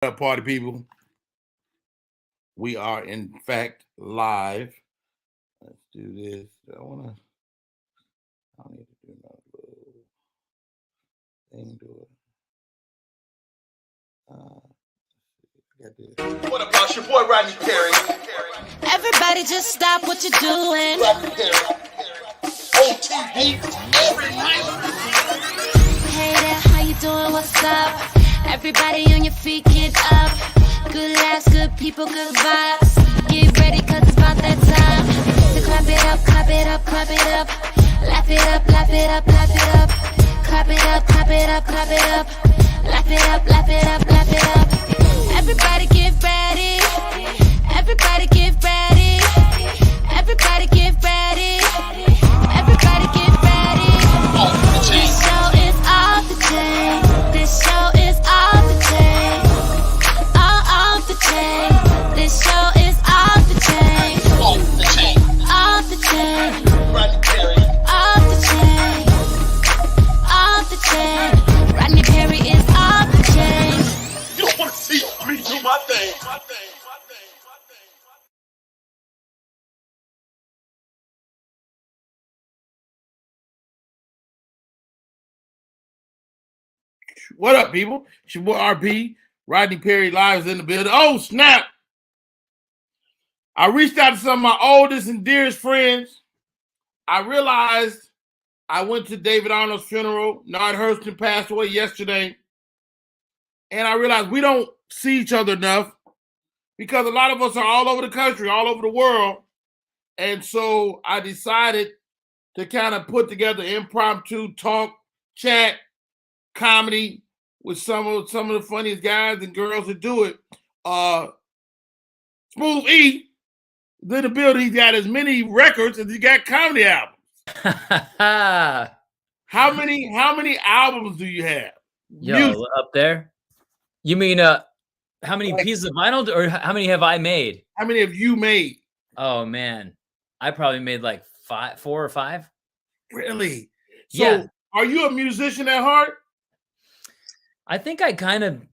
Up, party people? We are in fact live. Let's do this. I don't need to do no little thing to it. What about your boy Rodney Perry? Everybody just stop what you're doing. Rodney Perry. On TV every night. Hey there, how you doing? What's up? Everybody on your feet, get up. Good laughs, good people, good vibes. Get ready, cause it's about that time. So clap it up, clap it up, clap it up. Laugh it up, laugh it up, laugh it up. Clap it up, clap it up, clap it up. Laugh it up, laugh it up, laugh it up. Everybody get ready. Everybody get ready. Everybody get ready. Everybody get ready. This show is off the chain. This show is off the chain. All off the chain. This show is off the chain. Off the chain. Off the chain. Rodney Perry. Off the chain. Off the chain. Rodney Perry is off the chain. You don't want to see me do my thing. What up, people? It's your boy RP. Rodney Perry live is in the building. Oh, snap. I reached out to some of my oldest and dearest friends. I realized I went to David Arnold's funeral. Nard Hurston passed away yesterday. And I realized we don't see each other enough because a lot of us are all over the country, all over the world. And so I decided to kind of put together impromptu talk, chat, comedy with some of the funniest guys and girls that do it. Smooth E, in the building, he's got as many records as he got comedy albums. How many albums do you have? Yo, Music. up there? You mean how many pieces of vinyl or how many have I made? How many have you made? Oh man, I probably made like 4 or 5. Really? So Yeah. Are you a musician at heart? I think I kind of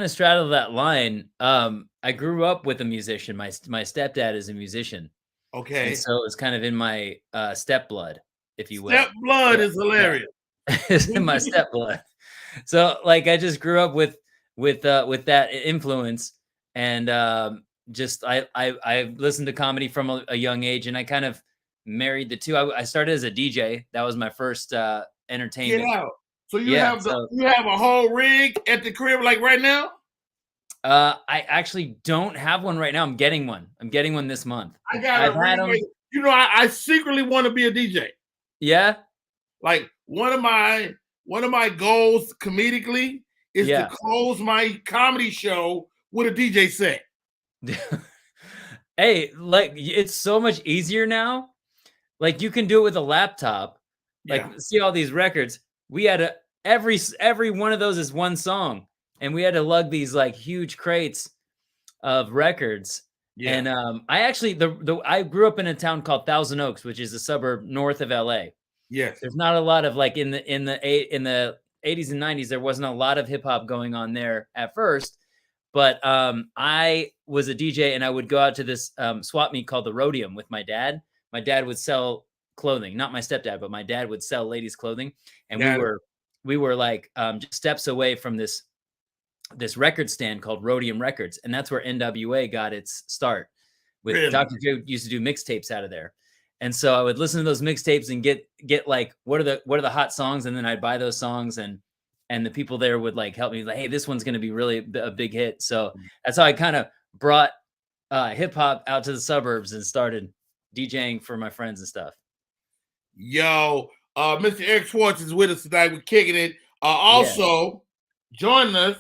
straddle that line. I grew up with a musician. My stepdad is a musician. Okay. And so it's kind of in my step blood, if you will. Step blood is hilarious. It's in my step blood. So like I just grew up with that influence, and just I listened to comedy from a young age, and I kind of married the two. I started as a DJ. That was my first entertainment. Get out. So you Yeah, have you have a whole rig at the crib like right now? I actually don't have one right now. I'm getting one. I'm getting one this month. I got I've a had rig. them. You know, I secretly want to be a DJ. Yeah. Like one of my goals comedically is to close my comedy show with a DJ set. Hey, like it's so much easier now. Like you can do it with a laptop. Like see all these records. We had every one of those is one song, and we had to lug these like huge crates of records. Yeah. And I actually I grew up in a town called Thousand Oaks, which is a suburb north of LA. Yes. There's not a lot of like in the 80s and 90s, there wasn't a lot of hip hop going on there at first. But I was a DJ, and I would go out to this swap meet called the Rhodium with my dad. My dad would sell clothing, not my stepdad, but my dad would sell ladies' clothing, and we were like just steps away from this record stand called Rhodium Records, and that's where NWA got its start. With Dr. Dre used to do mixtapes out of there, and so I would listen to those mixtapes and get like what are the hot songs, and then I'd buy those songs, and the people there would like help me like, hey, this one's going to be really a big hit. So that's how I kind of brought hip hop out to the suburbs and started DJing for my friends and stuff. Yo, Mr. Eric Schwartz is with us tonight. We're kicking it. Also, joining us,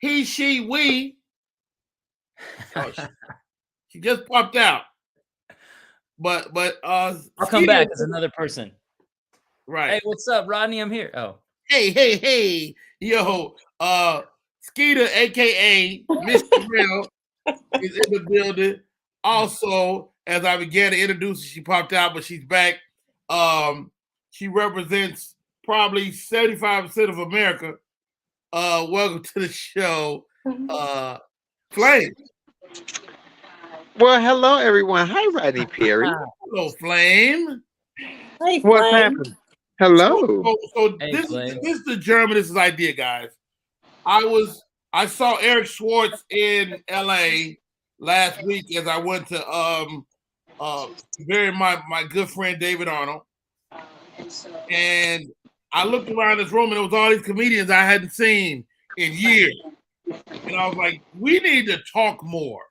he, she, we. Oh, she just popped out. But I'll come back as another person. Right. Hey, what's up, Rodney? I'm here. Oh. Hey. Yo, Skeeter, aka Mr. Real, is in the building. Also, as I began to introduce her, she popped out, but she's back. She represents probably 75% of America. Welcome to the show, Flame. Well, hello everyone. Hi, Rodney Perry. Hello, Flame. Hey, What's Flame. happening? Hello. So Hey, this Flame. is the German. This is the idea, guys. I saw Eric Schwartz in L.A. last week as I went to bury my good friend David Arnold, and I looked around this room and it was all these comedians I hadn't seen in years, and I was like, we need to talk more,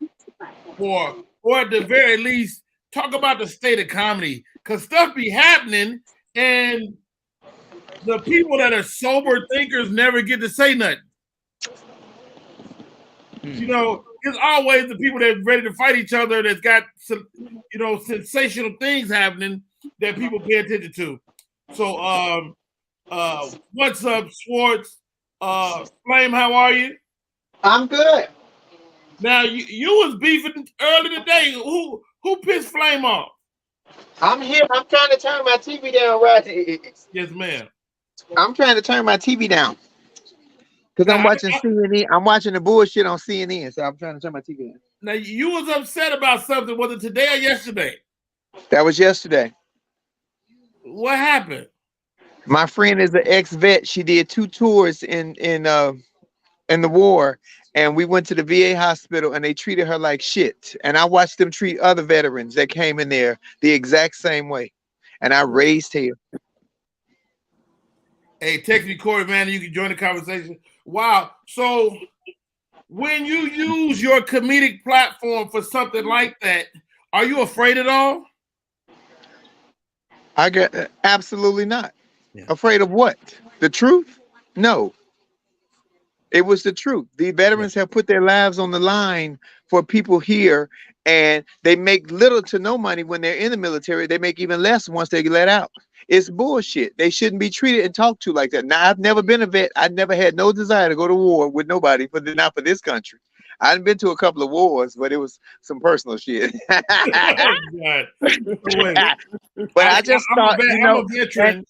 or at the very least talk about the state of comedy, because stuff be happening and the people that are sober thinkers never get to say nothing. You know, it's always the people that's ready to fight each other that's got some, sensational things happening that people pay attention to. So, what's up, Schwartz? Flame, how are you? I'm good. Now, you was beefing early today. Who pissed Flame off? I'm here. I'm trying to turn my TV down, Rodney. Yes, ma'am. I'm trying to turn my TV down because I'm Now, watching CNN. I'm watching the bullshit on CNN, so I'm trying to turn my TV down. now, you was upset about something. Was it today or yesterday? That was yesterday. What happened? My friend is an ex-vet. She did 2 tours in the war, and we went to the VA hospital and they treated her like shit. And I watched them treat other veterans that came in there the exact same way. And I raised hell. Hey, text me, Corey, man, you can join the conversation. Wow. So when you use your comedic platform for something like that, are you afraid at all? I got absolutely not. Yeah. Afraid of what? The truth? No. It was the truth. The veterans have put their lives on the line for people here, and they make little to no money when they're in the military. They make even less once they let out. It's bullshit. They shouldn't be treated and talked to like that. Now, I've never been a vet. I never had no desire to go to war with nobody, not for this country. I've been to a couple of wars, but it was some personal shit. Oh, God. Wait. But I just thought, I'm a veteran.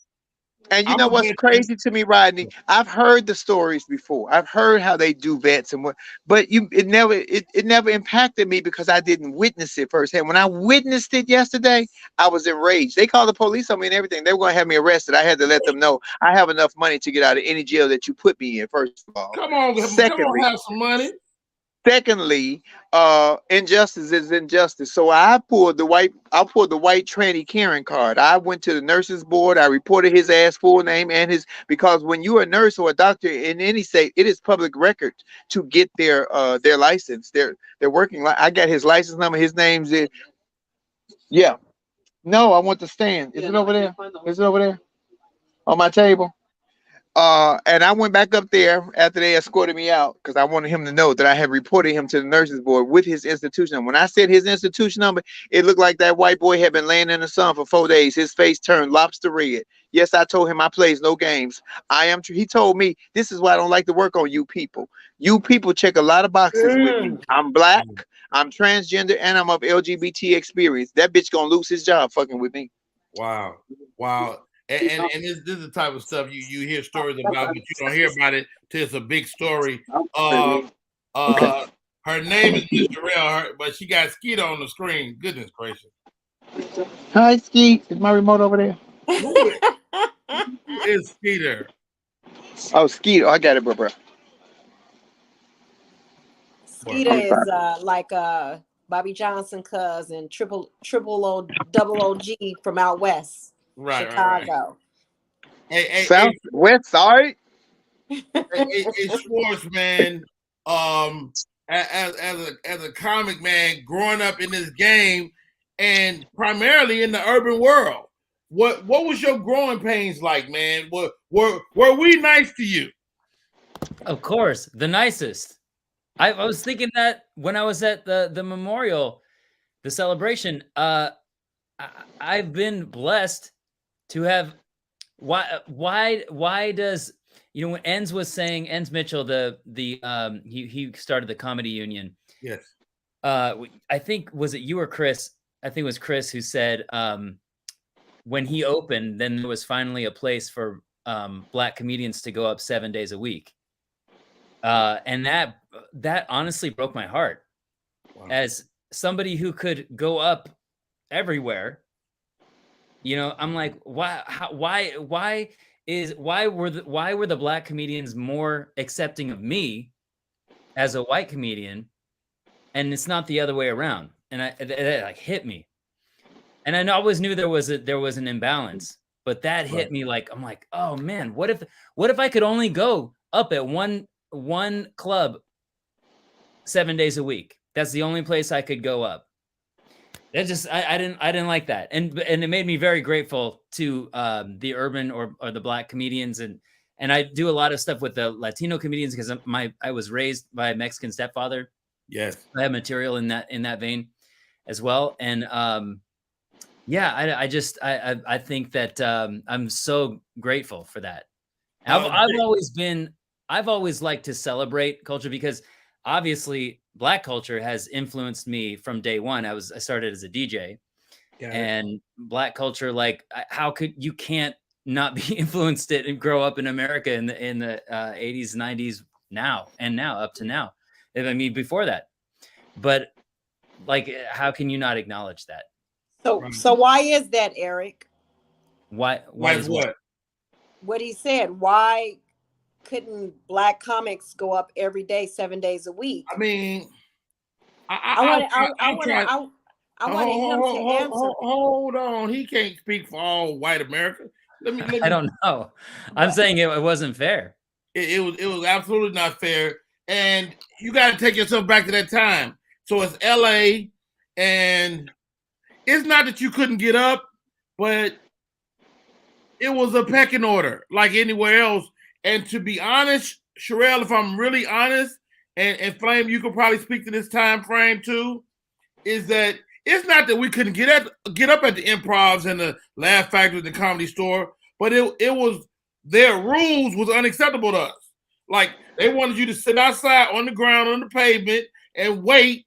And you know what's crazy to me, Rodney? I've heard the stories before. I've heard how they do vets and what, but it never impacted me because I didn't witness it firsthand. When I witnessed it yesterday, I was enraged. They called the police on me and everything. They were going to have me arrested. I had to let them know I have enough money to get out of any jail that you put me in. First of all, come on, have some money. Secondly, injustice is injustice. So I pulled the white tranny Karen card. I went to the nurses board. I reported his ass full name and because when you're a nurse or a doctor in any state, it is public record to get their license. They're working. I got his license number. His name's it. Yeah. No, I want to stand. Is it over there? Is it over there on my table? And I went back up there after they escorted me out because I wanted him to know that I had reported him to the nurses board with his institution number. When I said his institution number, it looked like that white boy had been laying in the sun for 4 days. His face turned lobster red. Yes, I told him I plays no games. He told me, this is why I don't like to work on you people. You people check a lot of boxes with me. I'm black, I'm transgender, and I'm of LGBT experience. That bitch gonna lose his job fucking with me. Wow. And this is the type of stuff you hear stories about, but you don't hear about it till it's a big story. Her name is Miss Jarrell, but she got Skeeter on the screen. Goodness gracious. Hi, Skeet. Is my remote over there? It's Skeeter. Oh, Skeeter. I got it, bro. Skeeter is like Bobby Johnson cousin, triple O double OG from out west. Right, Chicago. Hey, Southwest, sorry. Hey, Schwartz, man. As a comic man, growing up in this game and primarily in the urban world, what was your growing pains like, man? Were we nice to you? Of course, the nicest. I was thinking that when I was at the memorial, the celebration. I've been blessed to have. Why does when Enns was saying, Enns Mitchell, he started the Comedy Union. Yes. I think, was it you or Chris? I think it was Chris who said when he opened, then there was finally a place for Black comedians to go up 7 days a week. And that that honestly broke my heart. Wow. As somebody who could go up everywhere, I'm like, why were the black comedians more accepting of me as a white comedian, and it's not the other way around? And it like hit me, and I always knew there was an imbalance, but that hit me like, I'm like, oh man, what if I could only go up at one club 7 days a week? That's the only place I could go up. It just I didn't like that, and it made me very grateful to the urban or the black comedians, and I do a lot of stuff with the Latino comedians because I was raised by a Mexican stepfather. Yes, I have material in that vein as well, and I think that I'm so grateful for that. I've always liked to celebrate culture because obviously Black culture has influenced me from day one. I started as a DJ, and Black culture, like, how could you can't not be influenced it and grow up in America in the 80s, 90s, now up to now. I mean, before that, but like, how can you not acknowledge that? So why is that, Eric? Why is what? What he said. Why couldn't Black comics go up every day, 7 days a week? I mean, I wanted him to answer. Hold on, he can't speak for all white America. Let me I don't know. I'm saying it wasn't fair. It was absolutely not fair, and you got to take yourself back to that time. So it's LA, and it's not that you couldn't get up, but it was a pecking order like anywhere else. And to be honest, Sherelle, if I'm really honest, and Flame, you could probably speak to this time frame too, is that it's not that we couldn't get up at the Improvs and the Laugh Factory and the Comedy Store, but it was their rules was unacceptable to us. Like, they wanted you to sit outside on the ground on the pavement and wait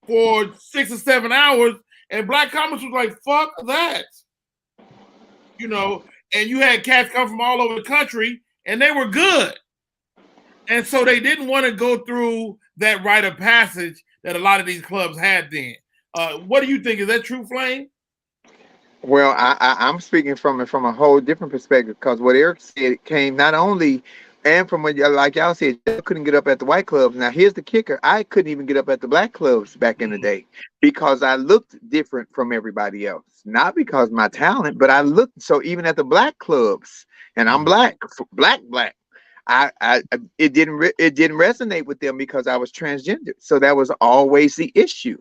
for 6 or 7 hours, and Black comics was like, fuck that. And you had cats come from all over the country, and they were good. And so they didn't want to go through that rite of passage that a lot of these clubs had then. What do you think? Is that true, Flame? Well, I'm speaking from a whole different perspective, because what Eric said came not only, and from what, like y'all said, you couldn't get up at the white clubs. Now, here's the kicker. I couldn't even get up at the Black clubs back in the day because I looked different from everybody else. Not because of my talent, but I looked, so even at the Black clubs, and I'm black. It didn't resonate with them because I was transgender. So that was always the issue.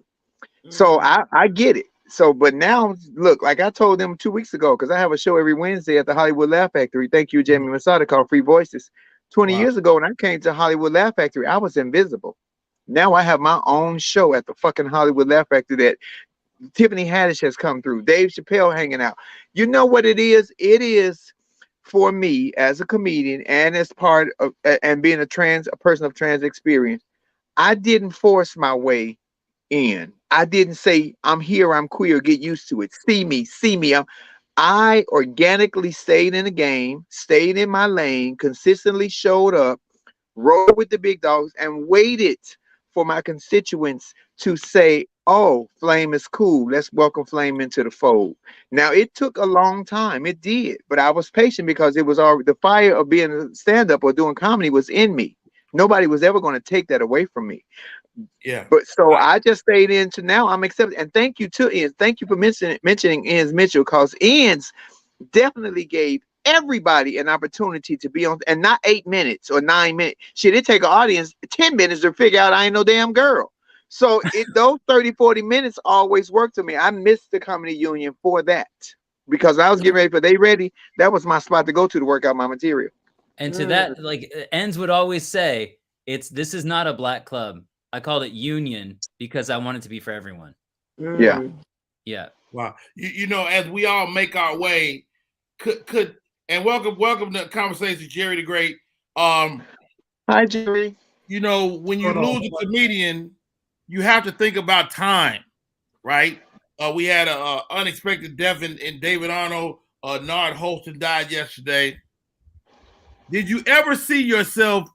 So I get it. So, but now, look, like I told them 2 weeks ago, because I have a show every Wednesday at the Hollywood Laugh Factory. Thank you, Jamie Masada, called Free Voices. 20 years ago, when I came to Hollywood Laugh Factory, I was invisible. Now I have my own show at the fucking Hollywood Laugh Factory that Tiffany Haddish has come through, Dave Chappelle hanging out. You know what it is? It is, for me as a comedian and as part of, and being a person of trans experience, I didn't force my way in. I didn't say, I'm here, I'm queer, get used to it. See me. I organically stayed in the game, stayed in my lane, consistently showed up, rode with the big dogs, and waited for my constituents to say, oh, Flame is cool. Let's welcome Flame into the fold. Now, it took a long time. It did. But I was patient because it was already, the fire of being a stand-up or doing comedy was in me. Nobody was ever going to take that away from me. Yeah. But so I just stayed in to now I'm accepted. And thank you to Ian. Thank you for mentioning Ian's Mitchell, because Ian's definitely gave everybody an opportunity to be on, and not 8 minutes or 9 minutes. Shit, it take an audience 10 minutes to figure out I ain't no damn girl. So those 30, 40 minutes always worked to me. I missed the Comedy Union for that, because I was getting ready for They Ready. That was my spot to go to work out my material. And to that, like, Enz would always say, this is not a Black club. I called it Union because I want it to be for everyone. Yeah. Wow. As we all make our way, and welcome to Conversation, Jerry the Great. Hi, Jerry. When you lose a comedian, you have to think about time, right? We had an unexpected death in David Arnold. Nard Holston died yesterday. Did you ever see yourself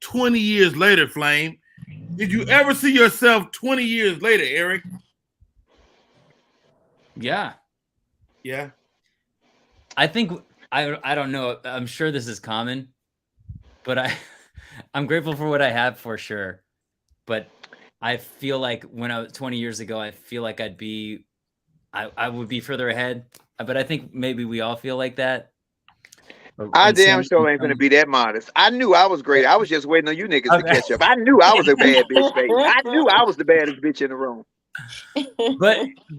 20 years later, Flame, Did you ever see yourself 20 years later, Eric? Yeah. Yeah. I think I don't know. I'm sure this is common, but I'm grateful for what I have for sure. But I feel like when I was 20 years ago, I feel like I would be further ahead. But I think maybe we all feel like that. I damn sure ain't gonna be that modest. I knew I was great. I was just waiting on you niggas to catch up. I knew I was a bad bitch, baby. I knew I was the baddest bitch in the room.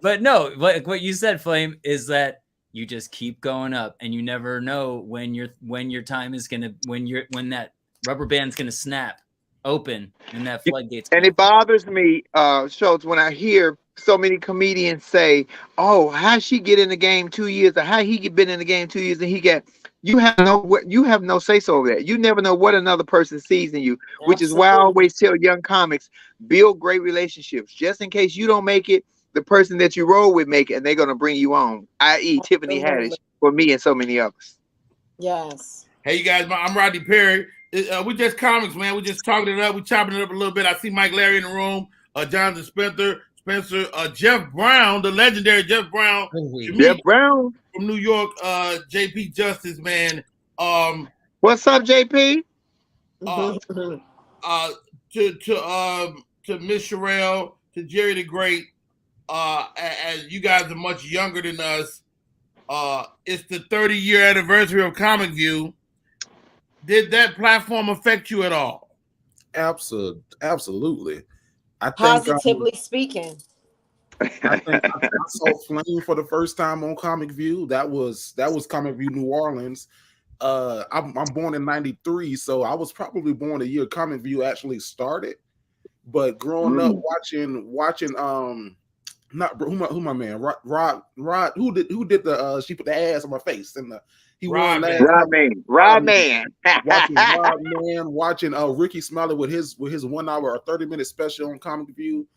But no, like what you said, Flame, is that you just keep going up, and you never know when your time is gonna when that rubber band's gonna snap open and that floodgates. And it bothers me, Schultz, when I hear so many comedians say, "Oh, how she get in the game 2 years, or how he been in the game 2 years, and he got." You have no say so over that. You never know what another person sees in you, which is why I always tell young comics, build great relationships. Just in case you don't make it, the person that you roll with make it, and they're gonna bring you on. I.e., Tiffany Haddish for me and so many others. Yes. Hey, you guys, I'm Rodney Perry. We just comics, man. We just talking it up. We chopping it up a little bit. I see Mike Larry in the room. Jonathan Spencer, Jeff Brown, the legendary Jeff Brown. Jeff Brown from New York. JP Justice, man. What's up, JP? To Miss Sherelle, to Jerry the Great. As you guys are much younger than us, it's the 30-year anniversary of Comic View. Did that platform affect you at all? Absolutely. I think, Positively speaking. I think I saw Flame for the first time on Comic View. That was Comic View New Orleans. I'm born in '93, so I was probably born the year Comic View actually started. But growing up watching not who my man Rod who did the she put the ass on my face and he won last Rodman. Watching Rodman, watching Ricky Smiley with his 1 hour or 30-minute special on Comic View.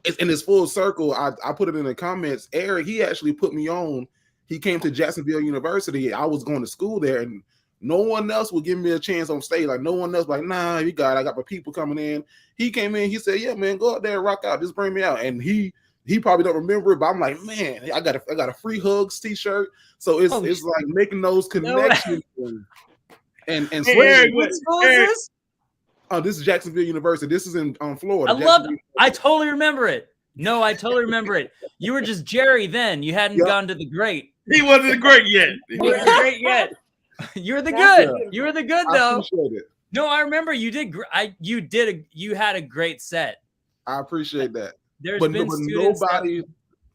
It's in his full circle. I put it in the comments. Eric, he actually put me on. He came to Jacksonville University. I was going to school there, and no one else would give me a chance on stage. Like no one else, like, nah, I got my people coming in. He came in, he said, yeah, man, go out there and rock out. Just bring me out. And he probably don't remember it, but I'm like, man, I got a free hugs t-shirt. So it's like making those connections and Eric, what school is this? Oh, this is Jacksonville University. This is in Florida. I totally remember it. No, I totally remember it. You were just Jerry then. You hadn't gone to the great. He wasn't the great yet. You weren't the great yet. You were the good. You were the good though. I appreciate it. No, I remember you did. You had a great set. I appreciate that. But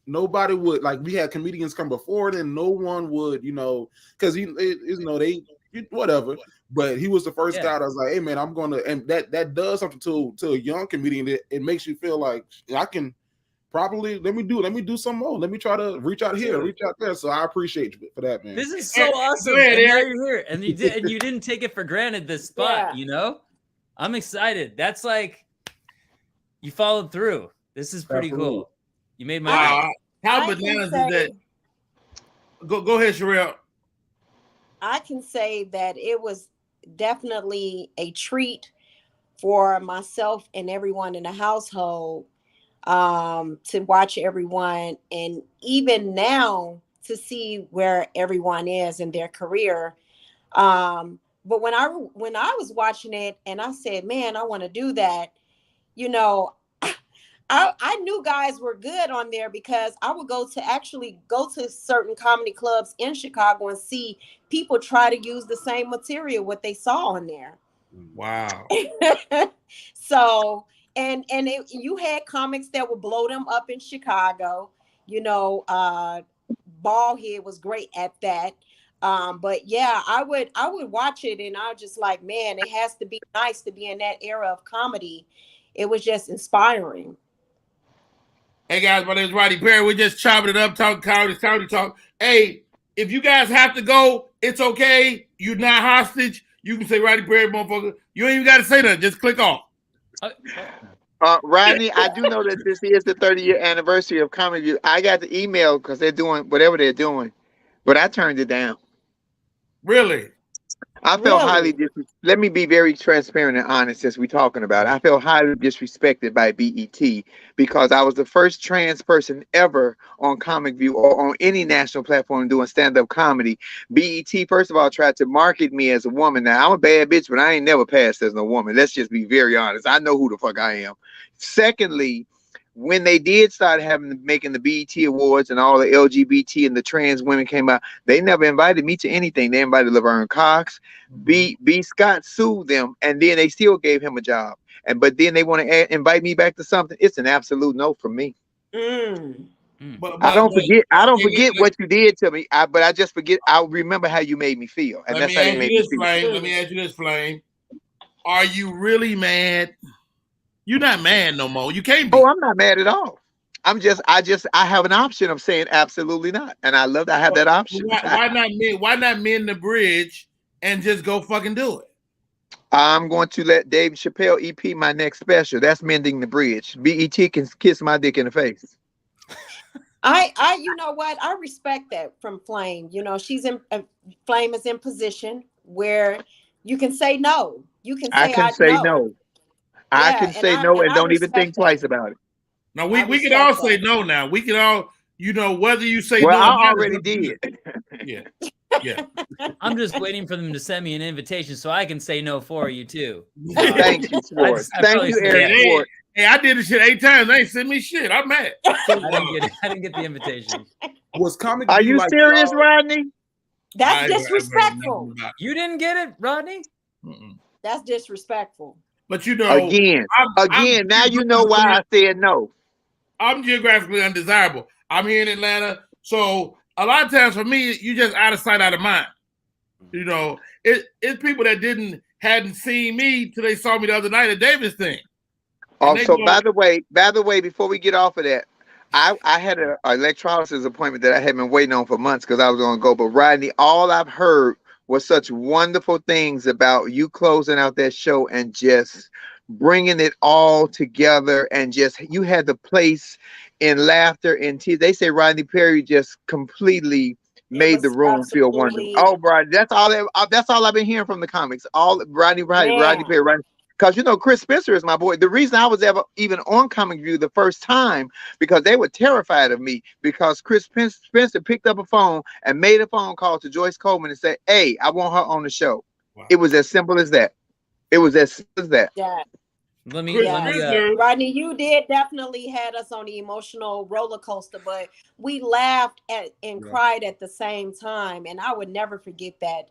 nobody would, like, we had comedians come before it, and no one would, because they whatever. But he was the first guy that was like, hey man, I'm gonna, and that does something to a young comedian. It makes you feel like I can probably let me do some more. Let me try to reach out here, reach out there. So I appreciate you for that, man. This is so awesome. And now you're here, and you didn't take it for granted. This spot, I'm excited. That's like you followed through. This is pretty cool. You made my how bananas is that? Go ahead, Sherelle. I can say that it was definitely a treat for myself and everyone in the household to watch everyone, and even now to see where everyone is in their career. But when I was watching it and I said, man, I want to do that, I knew guys were good on there because I would go to certain comedy clubs in Chicago and see people try to use the same material what they saw on there. Wow. So, you had comics that would blow them up in Chicago. Baldhead was great at that. But yeah, I would watch it and I was just like, man, it has to be nice to be in that era of comedy. It was just inspiring. Hey guys, my name is Rodney Perry. We're just chopping it up, talking comedy talk. Hey, if you guys have to go, it's okay. You're not hostage. You can say Rodney Perry, motherfucker. You ain't even got to say that. Just click off. Rodney, I do know that this is the 30-year anniversary of Comic View. I got the email because they're doing whatever they're doing, but I turned it down. Really? I felt highly Really? let me be very transparent and honest since we're talking about it. I felt highly disrespected by BET because I was the first trans person ever on Comic View or on any national platform doing stand-up comedy. BET, first of all, tried to market me as a woman. Now, I'm a bad bitch, but I ain't never passed as no woman. Let's just be very honest. I know who the fuck I am. Secondly, when they did start making the BET Awards and all the LGBT and the trans women came out, they never invited me to anything. They invited Laverne Cox. B Scott sued them, and then they still gave him a job. But then they want to invite me back to something. It's an absolute no from me. Mm. I don't forget. I don't wait, forget what you did to me. But I just forget. I'll remember how you made me feel, and let that's me how you ask made you me this, feel. Flame. Let me ask you this, Flame. Are you really mad? You're not mad no more. You can't be. Oh, I'm not mad at all. I have an option of saying absolutely not, and I love that I have that option. Why not mend the bridge and just go fucking do it? I'm going to let Dave Chappelle EP my next special. That's mending the bridge. BET can kiss my dick in the face. You know what? I respect that from Flame. You know, Flame is in position where you can say no. You can I say can I say no. no. I Yeah, can say no and I don't even think respect that. twice about it. Now I we can all respect say that. no. Now we can all, whether you say Well, no or I not. already did. Yeah, yeah. I'm just waiting for them to send me an invitation so I can say no for you too. Thank you, Swartz. Thank you, Eric Swartz. Hey, I did this shit 8 times. They ain't send me shit. I'm mad. So, I didn't get the invitation. Was Comic Are View you like serious, Rodney? That's disrespectful. You didn't get it, Rodney? That's disrespectful. But Again, now you know why I said no. I'm geographically undesirable. I'm here in Atlanta. So a lot of times for me, you just out of sight, out of mind. It's people that hadn't seen me till they saw me the other night at Davis thing. Also, by the way, before we get off of that, I had an electrolysis appointment that I had been waiting on for months because I was going to go. But Rodney, all I've heard was such wonderful things about you closing out that show and just bringing it all together, and just you had the place in laughter and tears. They say Rodney Perry just completely made the room feel wonderful. Oh, bro, that's all I've been hearing from the comics. All Rodney Perry. Because Chris Spencer is my boy. The reason I was ever even on Comic View the first time, because they were terrified of me, because Chris Spencer picked up a phone and made a phone call to Joyce Coleman and said, "Hey, I want her on the show." Wow. It was as simple as that. It was as simple as that. Yeah. Let me Rodney, you did definitely had us on the emotional roller coaster, but we laughed and cried at the same time, and I would never forget that.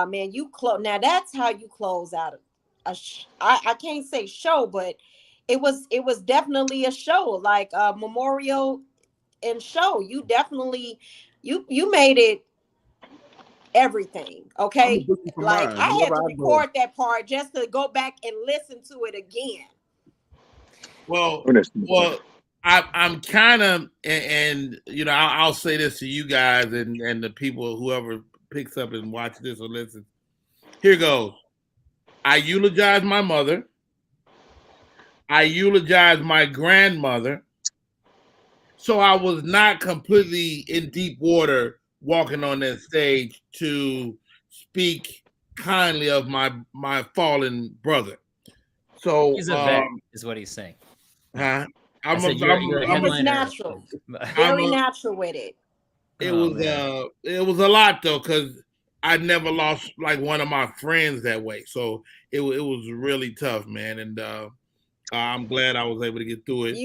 Man, now that's how you close out I can't say show, but it was definitely a show, like a memorial and show. You definitely you made it everything. Okay, like I had to record that part just to go back and listen to it again. Well, I'm kind of, and I'll say this to you guys and the people, whoever picks up and watch this or listen. Here goes. I eulogize my mother. I eulogize my grandmother. So I was not completely in deep water walking on that stage to speak kindly of my fallen brother. So he's a vet, is what he's saying. Huh? It was natural. Very natural with it. It was a lot though, because I never lost like one of my friends that way. So it was really tough, man. And I'm glad I was able to get through it.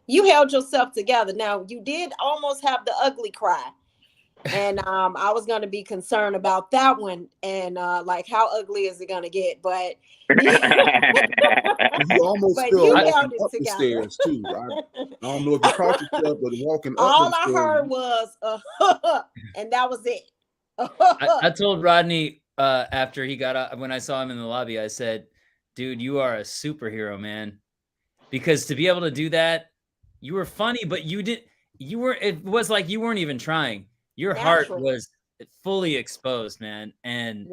You held yourself together. Now you did almost have the ugly cry. And I was gonna be concerned about that one, and like how ugly is it gonna get? But you almost fell up the stairs too. I don't know if you caught yourself, but walking up. All I heard was and that was it. I told Rodney after he got up, when I saw him in the lobby, I said, "Dude, you are a superhero, man." Because to be able to do that, you were funny, but it was like you weren't even trying. Your heart was fully exposed, man. And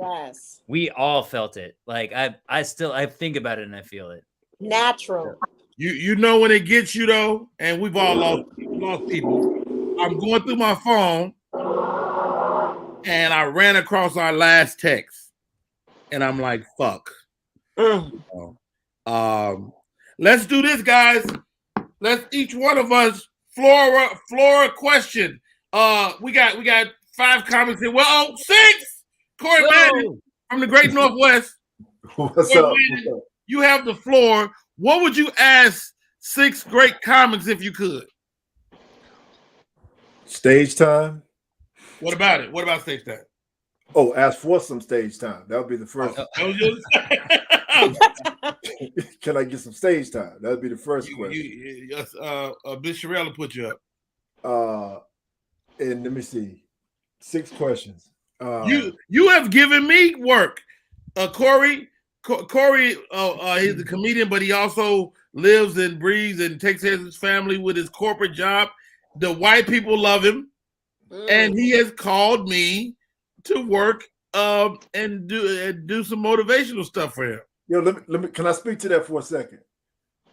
we all felt it. Like I think about it and I feel it. Natural. You know when it gets you though, and we've all lost people. I'm going through my phone and I ran across our last text, and I'm like, "Fuck." Let's do this, guys. Let's each one of us Flora question. We got 5 comments here. Well, 6. Corey Madden from the Great Northwest. What's Corey up? Madden, you have the floor. What would you ask 6 great comics if you could? Stage time. What about it? What about stage time? Oh, ask for some stage time. That would be the first. Can I get some stage time? That would be the first question. Bill Sherelle will put you up. And let me see. 6 questions. You have given me work. Corey, he's a comedian, but he also lives and breathes and takes care of his family with his corporate job. The white people love him, and he has called me to work and do some motivational stuff for him. Yo, let me. Can I speak to that for a second?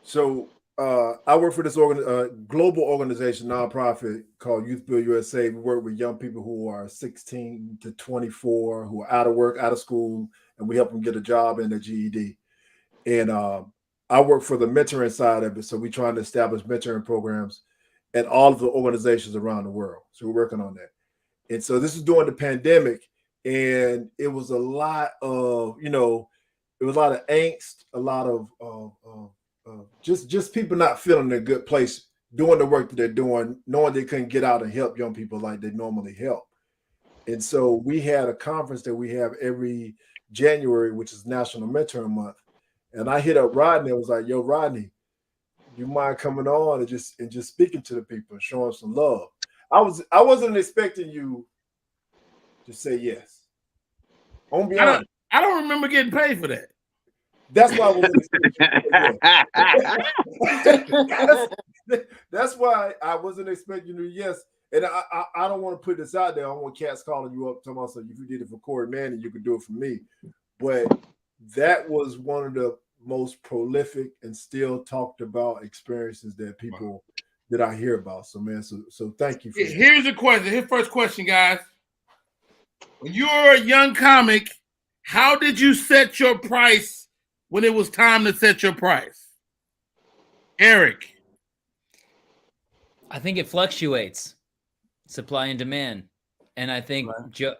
So I work for this global organization, nonprofit called Youth Build USA. We work with young people who are 16 to 24, who are out of work, out of school, and we help them get a job and a GED. And I work for the mentoring side of it. So we're trying to establish mentoring programs at all of the organizations around the world. So we're working on that. And so this is during the pandemic, and it was a lot of, it was a lot of angst, a lot of just people not feeling in a good place doing the work that they're doing, knowing they couldn't get out and help young people like they normally help. And so we had a conference that we have every January, which is National Mentoring Month. And I hit up Rodney. I was like, "Yo, Rodney, you mind coming on and just speaking to the people and showing some love?" I wasn't expecting you to say yes. On be honest. I don't remember getting paid for that. That's why I wasn't expecting That's why I wasn't expecting you. Yes, and I don't want to put this out there. I don't want cats calling you up talking about, so if you did it for Corey Manning, you could do it for me. But that was one of the most prolific and still talked about experiences that people that I hear about. So man, so thank you. Here's the question. Here's first question, guys. When you were a young comic, how did you set your price when it was time to set your price? Eric. I think it fluctuates, supply and demand. And I think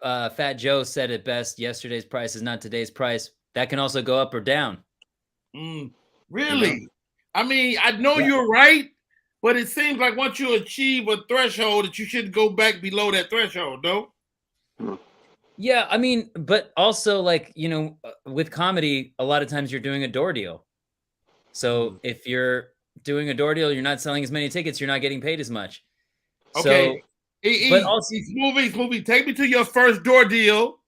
Fat Joe said it best, yesterday's price is not today's price. That can also go up or down. Really? I mean, I know you're right, but it seems like once you achieve a threshold that you shouldn't go back below that threshold, no? Yeah, I mean, but also like, with comedy, a lot of times you're doing a door deal. So if you're doing a door deal, you're not selling as many tickets, you're not getting paid as much. Okay. So, but also Smoothie, take me to your first door deal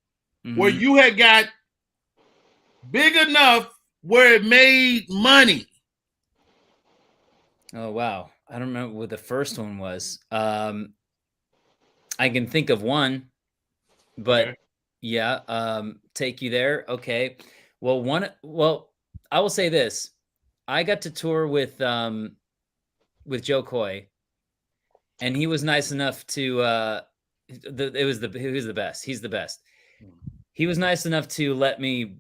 where you had got big enough where it made money. Oh, wow. I don't remember what the first one was. I can think of one. But take you there. Okay. Well, I will say this. I got to tour with Joe Coy, and he was nice enough to he was the best. He's the best. He was nice enough to let me,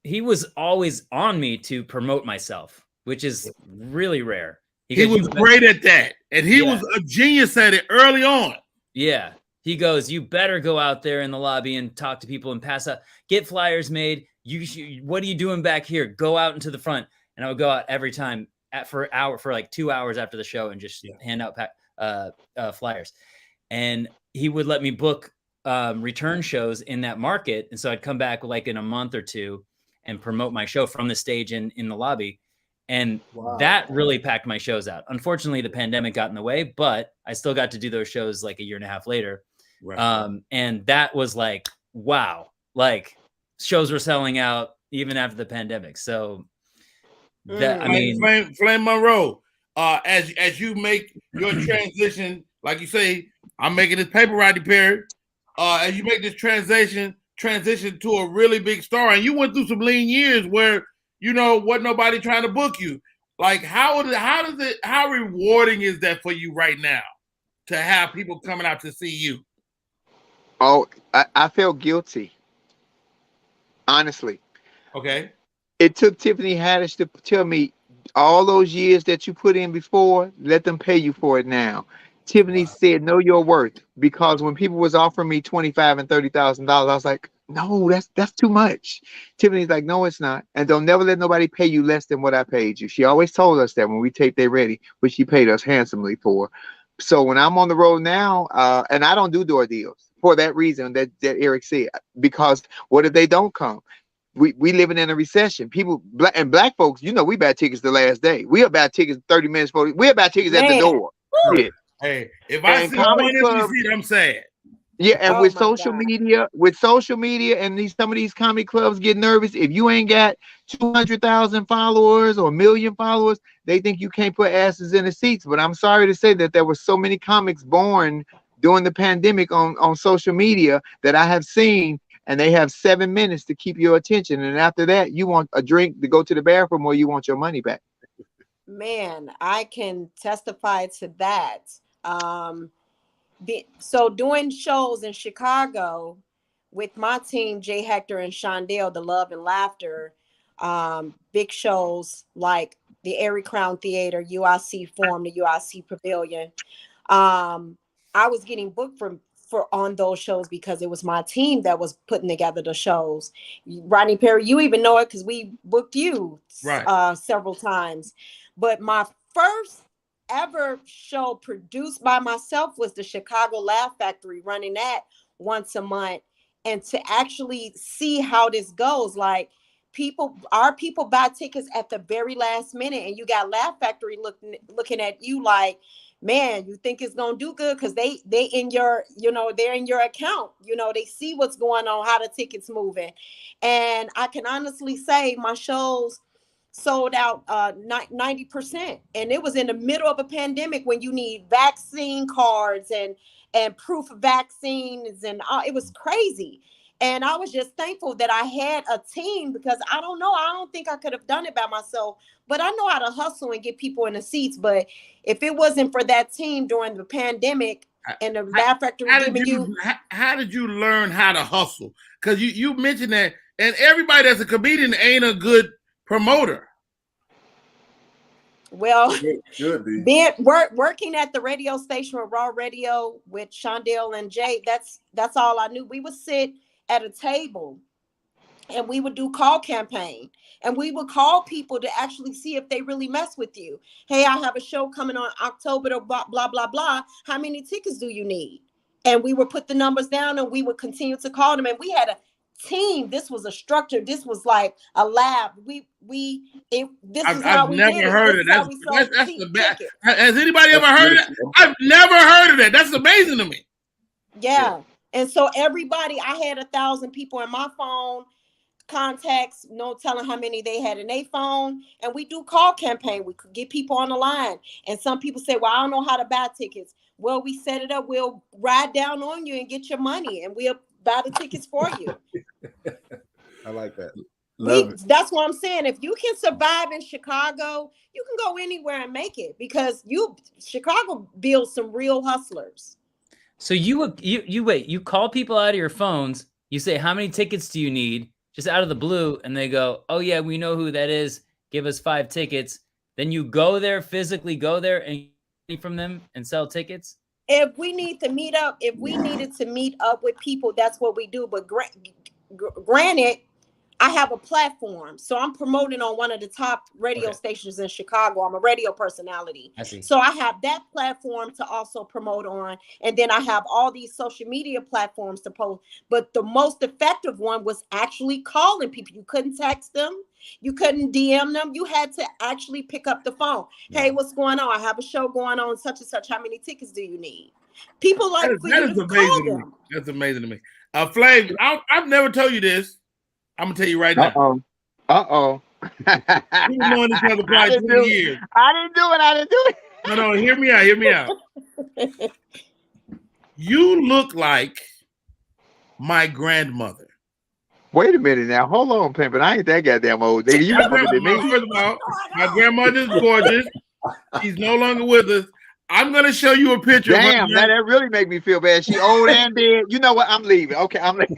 he was always on me to promote myself, which is really rare. He was great at that. And he was a genius at it early on. Yeah. He goes, you better go out there in the lobby and talk to people and pass out, get flyers made. What are you doing back here? Go out into the front. And I would go out every time for like 2 hours after the show and just hand out flyers. And he would let me book return shows in that market. And so I'd come back like in a month or two and promote my show from the stage in the lobby. And that really packed my shows out. Unfortunately, the pandemic got in the way, but I still got to do those shows like a year and a half later. Right. And that was like, wow, like shows were selling out even after the pandemic. So that, I mean, Flame Monroe, as you make your transition, like you say, I'm making this paper, Rodney Perry. As you make this transition to a really big star, and you went through some lean years where wasn't nobody trying to book you. Like how rewarding is that for you right now to have people coming out to see you? Oh, I felt guilty. Honestly, Okay. it took Tiffany Haddish to tell me all those years that you put in before, let them pay you for it now. Tiffany said, "Know your worth," because when people was offering me $25,000 and $30,000, I was like, "No, that's too much." Tiffany's like, "No, it's not, and don't never let nobody pay you less than what I paid you." She always told us that when we taped They Ready, which she paid us handsomely for. So when I'm on the road now, and I don't do door deals for that reason that Eric said, because what if they don't come? We living in a recession. People black folks, we buy tickets the last day. We'll buy tickets 30 minutes before. We'll buy tickets at the Man. door. Yeah. Hey, if I And see comedy one empty clubs, seat, I'm sad. yeah, and Oh with my social God. media and some of these comedy clubs get nervous. If you ain't got 200,000 followers or 1,000,000 followers, they think you can't put asses in the seats. But I'm sorry to say that there were so many comics born during the pandemic on social media that I have seen, and they have 7 minutes to keep your attention. And after that, you want a drink to go to the bathroom, or you want your money back. Man, I can testify to that. So doing shows in Chicago with my team, Jay Hector and Shondell, the Love and Laughter, big shows like the Airy Crown Theater, UIC Forum, the UIC Pavilion. I was getting booked for on those shows because it was my team that was putting together the shows. Rodney Perry, you even know it because we booked you several times. But my first ever show produced by myself was the Chicago Laugh Factory, running that once a month. And to actually see how this goes, like our people buy tickets at the very last minute, and you got Laugh Factory looking at you like, man, you think it's gonna do good because they in your, they're in your account, they see what's going on, how the tickets moving. And I can honestly say my shows sold out 90%, and it was in the middle of a pandemic when you need vaccine cards and proof of vaccines, and it was crazy. And I was just thankful that I had a team, because I don't think I could have done it by myself, but I know how to hustle and get people in the seats. But if it wasn't for that team during the pandemic and the Laugh Factory giving you, how did you learn how to hustle? Because you mentioned that, and everybody that's a comedian ain't a good promoter. well, Should be. working at the radio station with Raw Radio with Shondell and Jay, that's all I knew. We would sit at a table and we would do call campaign, and we would call people to actually see if they really mess with you. Hey, I have a show coming on October to blah, blah, blah, blah. How many tickets do you need? And we would put the numbers down, and we would continue to call them. And we had a team. This was a structure. This was like a lab. This is how we did it. I've never heard of That's the best. Has anybody ever heard of that? I've never heard of that. That's amazing to me. Yeah. And so everybody, I had 1,000 people in my phone contacts, no telling how many they had in their phone. And we do call campaign. We could get people on the line. And some people say, well, I don't know how to buy tickets. Well, we set it up. We'll ride down on you and get your money, and we'll buy the tickets for you. I like that. That's what I'm saying. If you can survive in Chicago, you can go anywhere and make it, because Chicago builds some real hustlers. So you call people out of your phones. You say, how many tickets do you need? Just out of the blue. And they go, oh yeah, we know who that is. Give us 5 tickets. Then you go there, physically go there and get from them and sell tickets. If we needed to meet up with people, that's what we do. But granted, I have a platform, so I'm promoting on one of the top radio stations in Chicago. I'm a radio personality. I see. So I have that platform to also promote on. And then I have all these social media platforms to post. But the most effective one was actually calling people. You couldn't text them. You couldn't DM them. You had to actually pick up the phone. Yeah. Hey, what's going on? I have a show going on, such and such. How many tickets do you need? People like that is amazing to me. That's amazing to me. Flav, I've never told you this. I'm gonna tell you right now. We've known each other probably 20 years. I didn't do it. No, hear me out. You look like my grandmother. Wait a minute now. Hold on, Pimpin'. I ain't that goddamn old. Nigga, you older than me. First of all, my grandmother's gorgeous. She's no longer with us. I'm gonna show you a picture. Damn, now that really make me feel bad. She old and dead. You know what? I'm leaving. Okay, I'm leaving.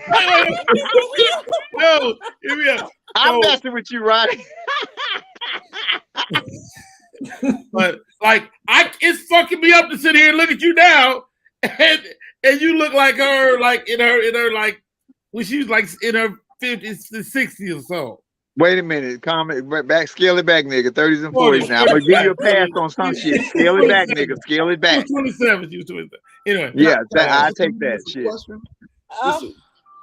No, here we are. I'm messing with you, Rodney. But like, it's fucking me up to sit here and look at you now, and you look like her, like in her like when she was like in her 50s, 60s or so. Wait a minute, comment back, scale it back, nigga. 30s and 40s now. I'm gonna give you a pass on some shit. Scale it back, nigga. Scale it back. 27. She was 27. Anyway, yeah, I take that shit.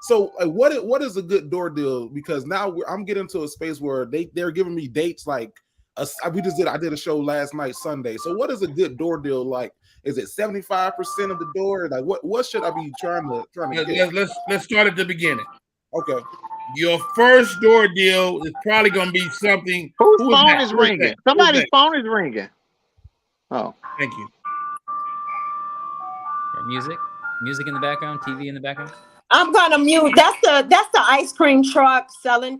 So, what is a good door deal? Because now I'm getting to a space where they're giving me dates like I did a show last night Sunday. So, what is a good door deal like? Is it 75% of the door? Like, what should I be trying to get? Let's start at the beginning. Okay. Your first door deal is probably gonna be something. Whose phone is ringing? Somebody's phone is ringing. Oh, thank you. Music in the background, TV in the background. I'm gonna mute. That's the ice cream truck selling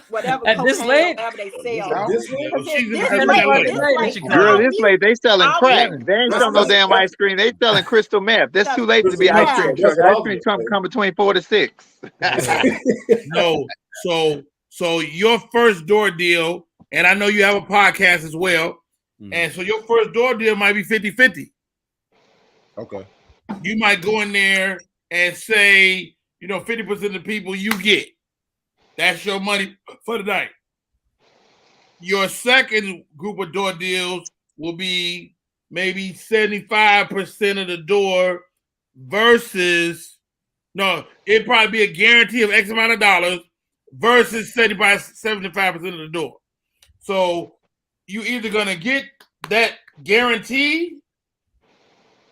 whatever. At this late, whatever they sell. Girl, this late they selling crack. They ain't selling no damn ice cream. They selling crystal meth. That's too late to be ice cream truck. Ice cream truck come between 4 to 6. No, so your first door deal, and I know you have a podcast as well, and so your first door deal might be 50-50. Okay. You might go in there and say, 50% of the people you get, that's your money for the night. Your second group of door deals will be maybe 75% of the door versus, it'd probably be a guarantee of X amount of dollars versus 75% of the door. So you either going to get that guarantee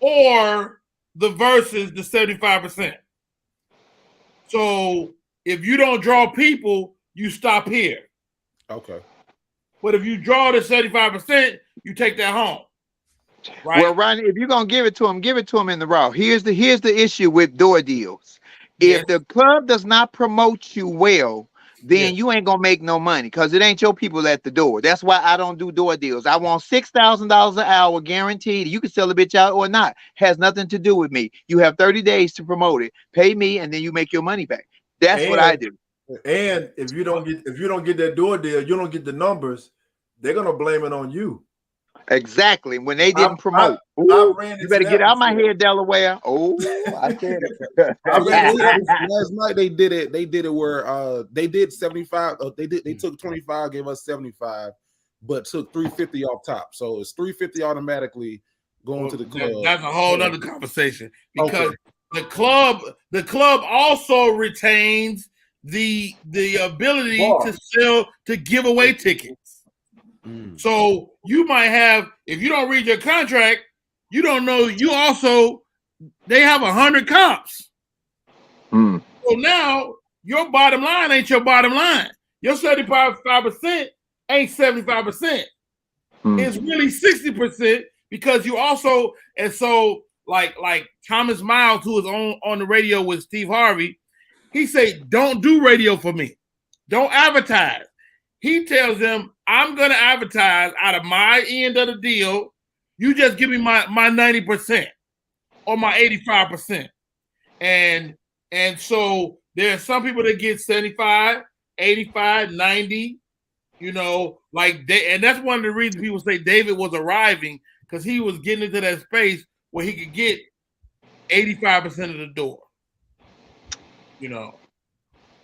or the versus the 75%. So if you don't draw people, you stop here. Okay. But if you draw the 75%, you take that home. Right? Well, Rodney, if you're gonna give it to him in the raw. Here's the issue with door deals. If the club does not promote you well, then you ain't gonna make no money because it ain't your people at the door. That's why I don't do door deals. I want $6,000 an hour guaranteed. You can sell the bitch out or not. Has nothing to do with me. You have 30 days to promote it. Pay me, and then you make your money back. That's what I do. And if you don't get that door deal, you don't get the numbers. They're gonna blame it on you. Exactly. When they didn't promote. You better get out my head, Delaware. Oh, I said it. Last night they did it where they did 75. They took 25, gave us 75, but took 350 off top. So it's 350 automatically going to the club. That's a whole other conversation because the club also retains the ability to give away tickets. So you might have, if you don't read your contract, you don't know. They have 100 comps. So now your bottom line ain't your bottom line. Your 75% ain't 75%. It's really 60% because you also, and so like Thomas Miles, who was on the radio with Steve Harvey, he said, don't do radio for me. Don't advertise. He tells them, I'm going to advertise out of my end of the deal. You just give me my 90% or my 85%. And so there are some people that get 75, 85, 90, and that's one of the reasons people say David was arriving, because he was getting into that space where he could get 85% of the door,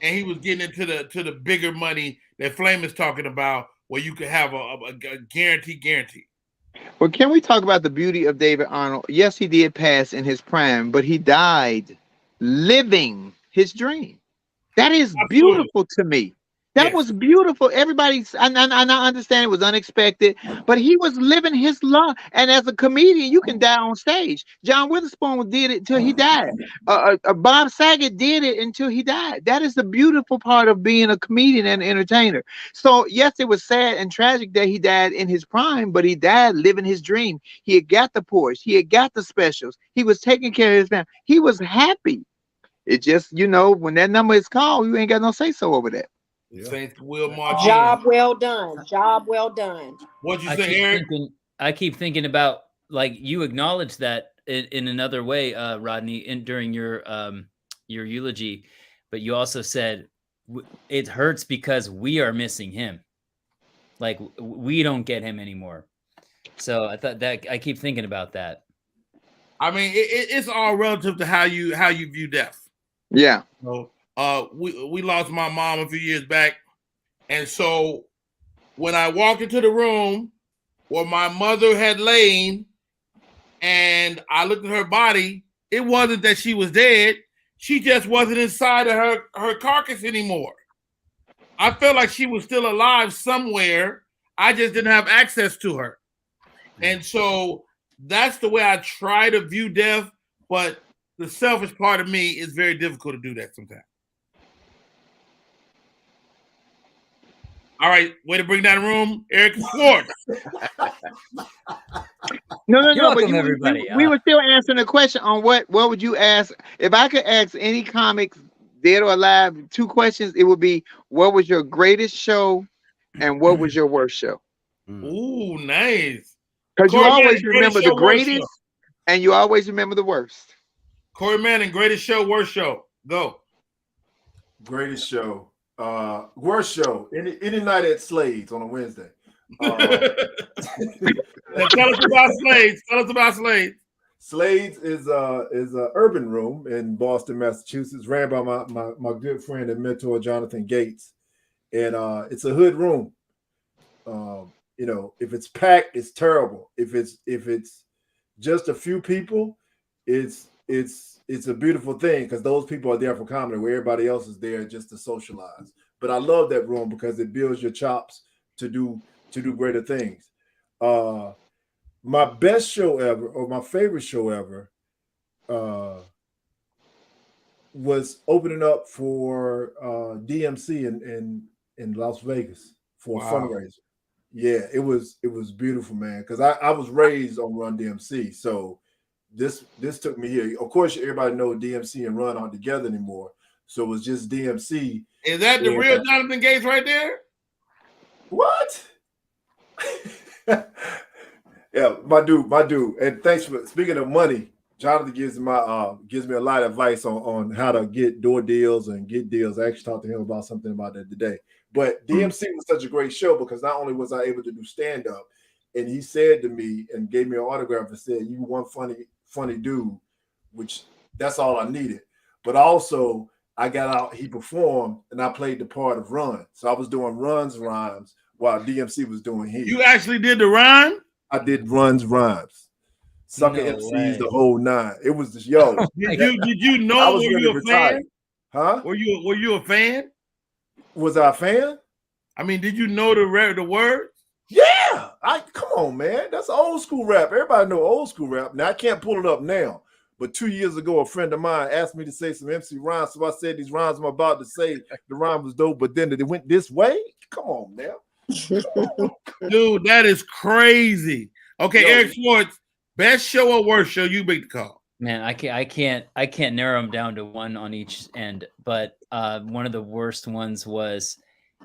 and he was getting into the bigger money that Flame is talking about, where you could have a guarantee. Well, can we talk about the beauty of David Arnold? Yes, he did pass in his prime, but he died living his dream. That is beautiful to me. That was beautiful. Everybody's, I understand it was unexpected, but he was living his life. And as a comedian, you can die on stage. John Witherspoon did it until he died. Bob Saget did it until he died. That is the beautiful part of being a comedian and entertainer. So yes, it was sad and tragic that he died in his prime, but he died living his dream. He had got the Porsche. He had got the specials. He was taking care of his family. He was happy. It just, when that number is called, you ain't got no say so over that. Saints will march. Job well done. Job well done. What'd you say, Eric? I keep thinking about like you acknowledged that in another way, Rodney, during your eulogy, but you also said it hurts because we are missing him. Like we don't get him anymore. So I thought that I keep thinking about that. I mean, it's all relative to how you view death. Yeah. So, we lost my mom a few years back, and so when I walked into the room where my mother had lain, and I looked at her body, it wasn't that she was dead; she just wasn't inside of her carcass anymore. I felt like she was still alive somewhere. I just didn't have access to her, and so that's the way I try to view death. But the selfish part of me is very difficult to do that sometimes. All right, way to bring down the room, Eric Schwartz. No. You're But welcome, everybody. we were still answering the question on what would you ask if I could ask any comics, dead or alive, 2 questions. It would be, what was your greatest show, and what was your worst show? Ooh, nice. Because you Corey always Manning, remember greatest the show, worst show. greatest, and you always remember the worst. Corey Manning, greatest show, worst show. Go. Greatest show. Worst show. Any night at Slade's on a Wednesday. Now tell us about Slades. Tell us about Slades. Slade's is a urban room in Boston, Massachusetts, ran by my good friend and mentor Jonathan Gates, and it's a hood room. You know, if it's packed, it's terrible. If it's just a few people, it's a beautiful thing because those people are there for comedy, where everybody else is there just to socialize. But I love that room because it builds your chops to do greater things. My best show ever, or my favorite show ever, was opening up for DMC in Las Vegas for a fundraiser. Yeah, it was beautiful, man. Because I was raised on Run DMC, so this took me here. Of course, everybody knows DMC and Run aren't together anymore, so it was just DMC. Is that the real Jonathan Gates right there? What? Yeah, my dude. And thanks for speaking of money. Jonathan gives me a lot of advice on how to get door deals and get deals. I actually talked to him about something about that today. But DMC was such a great show because not only was I able to do stand-up, and he said to me and gave me an autograph and said, "You one funny dude," which that's all I needed. But also I got out, he performed, and I played the part of Run. So I was doing Run's rhymes while DMC was doing his. You actually did the rhyme? I did Run's rhymes. Sucker MCs, the whole 9. It was just, yo. Did you know? Were you a fan? Huh? Were you a fan? Was I a fan? I mean, did you know the words? Yeah. Come on, man. That's old school rap. Everybody know old school rap. Now I can't pull it up now. But 2 years ago, a friend of mine asked me to say some MC rhymes. So I said these rhymes I'm about to say, the rhyme was dope, but then it went this way. Come on, man. Dude, that is crazy. Okay, Eric Schwartz, best show or worst show, you make the call. Man, I can't narrow them down to one on each end, but one of the worst ones was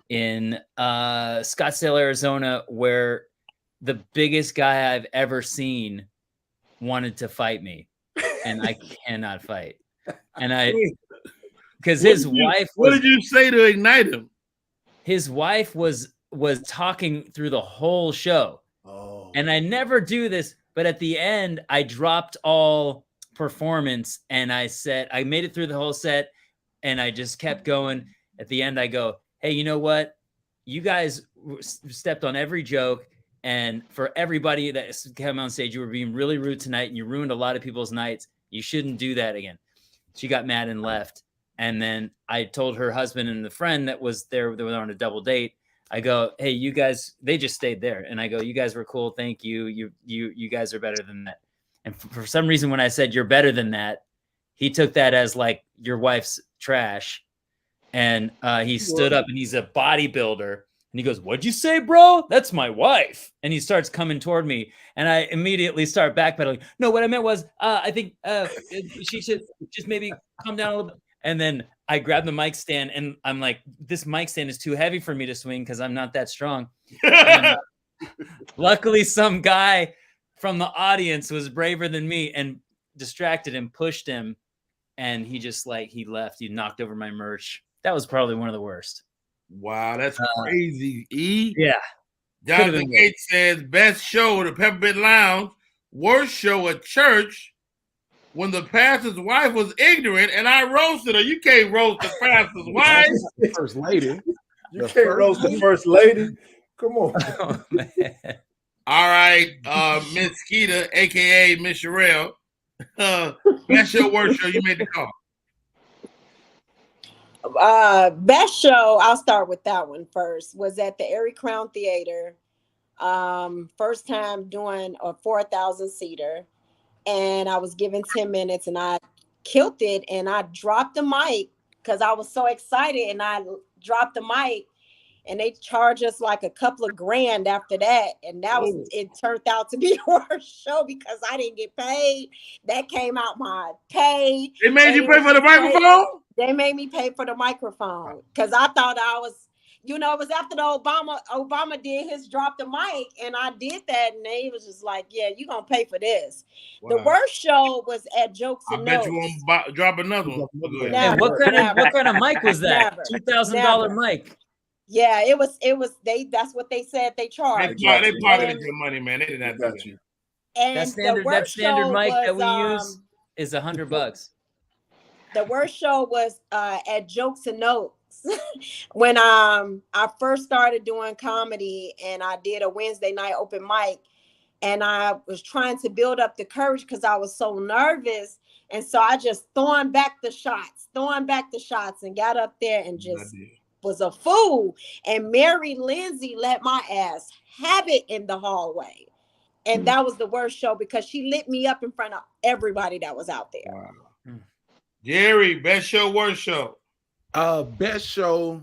in Scottsdale, Arizona, where the biggest guy I've ever seen wanted to fight me, and I cannot fight. And because his wife. What did you say to ignite him? His wife was talking through the whole show. Oh. And I never do this, but at the end, I dropped all performance and I said, I made it through the whole set and I just kept going. At the end, I go, hey, you know what? You guys stepped on every joke. And for everybody that came on stage, you were being really rude tonight and you ruined a lot of people's nights. You shouldn't do that again. She got mad and left. And then I told her husband and the friend that was there, they were on a double date. I go, hey, you guys, they just stayed there. And I go, you guys were cool. Thank you. You guys are better than that. And for some reason, when I said you're better than that, he took that as like your wife's trash. And he stood up and he's a bodybuilder. And he goes, what'd you say, bro? That's my wife. And he starts coming toward me. And I immediately start backpedaling. No, what I meant was, I think she should just maybe calm down a little bit. And then I grab the mic stand and I'm like, this mic stand is too heavy for me to swing because I'm not that strong. Luckily, some guy from the audience was braver than me and distracted him, pushed him, and he just he left. He knocked over my merch. That was probably one of the worst. Wow, that's crazy. Yeah. Jonathan Gates says best show the Peppermint Lounge, worst show at church when the pastor's wife was ignorant and I roasted her. You can't roast the pastor's wife. First lady. You can't roast the first lady. Come on. Oh, man. All right, Miss Skeeter, aka Miss Sherelle. Best show, worst show. You made the call. Best show, I'll start with that one first, was at the Erie Crown Theater. First time doing a 4,000 seater, and I was given 10 minutes and I killed it, and I dropped the mic because I was so excited, and I dropped the mic, and they charged us like a couple of grand after that, and that was it turned out to be the worst show because I didn't get paid. That came out my pay. They made you pay for the microphone? They made me pay for the microphone because I thought I was, it was after the Obama did his drop the mic, and I did that, and they was just like, yeah, you gonna pay for this. Wow. The worst show was at Jokes and Notes. I bet you won't drop another one. Never, what kind of mic was that? $2,000 mic. Yeah, it was that's what they said they charged. They pocketed your money, man. They didn't have that you. And that standard mic that we use is $100. The worst show was at Jokes and Notes when I first started doing comedy, and I did a Wednesday night open mic, and I was trying to build up the courage because I was so nervous, and so I just throwing back the shots, and got up there and just was a fool. And Mary Lindsay let my ass have it in the hallway, and that was the worst show because she lit me up in front of everybody that was out there. Wow. Jerry, best show, worst show. Best show,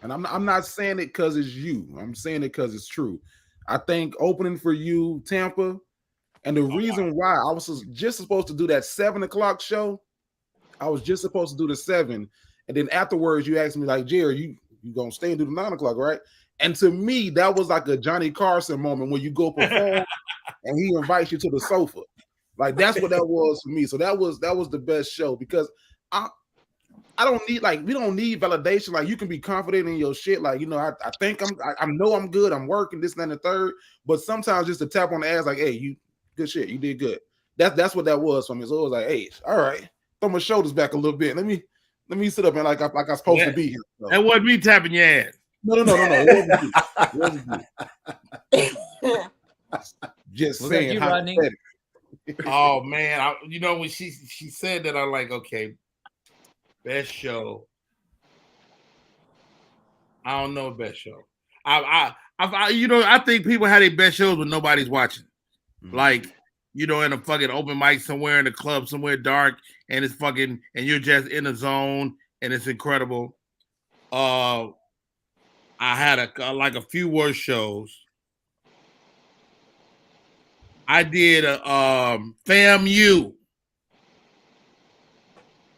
and I'm not saying it because it's you. I'm saying it because it's true. I think opening for you, Tampa, and the reason why I was just supposed to do that 7:00 show. I was just supposed to do the 7, and then afterwards you asked me like, Jerry, you gonna stay and do the 9:00, right? And to me, that was like a Johnny Carson moment when you go perform and he invites you to the sofa. Like that's what that was for me. So that was the best show because I don't need we don't need validation. Like you can be confident in your shit. Like I think I know I'm good. I'm working this and the third. But sometimes just a tap on the ass, like, hey, you good shit. You did good. That's what that was for me. So it was like, hey, all right, throw my shoulders back a little bit. Let me sit up and like I'm supposed to be here. So. That wasn't me tapping your ass. No. It wasn't me. Just was saying. That you, Rodney? Oh man, when she said that, I'm like, okay, best show. I don't know best show. I think people had their best shows when nobody's watching. Mm-hmm. Like, in a fucking open mic somewhere in a club somewhere dark, and it's fucking, and you're just in a zone, and it's incredible. I had a few worse shows. I did a FAMU.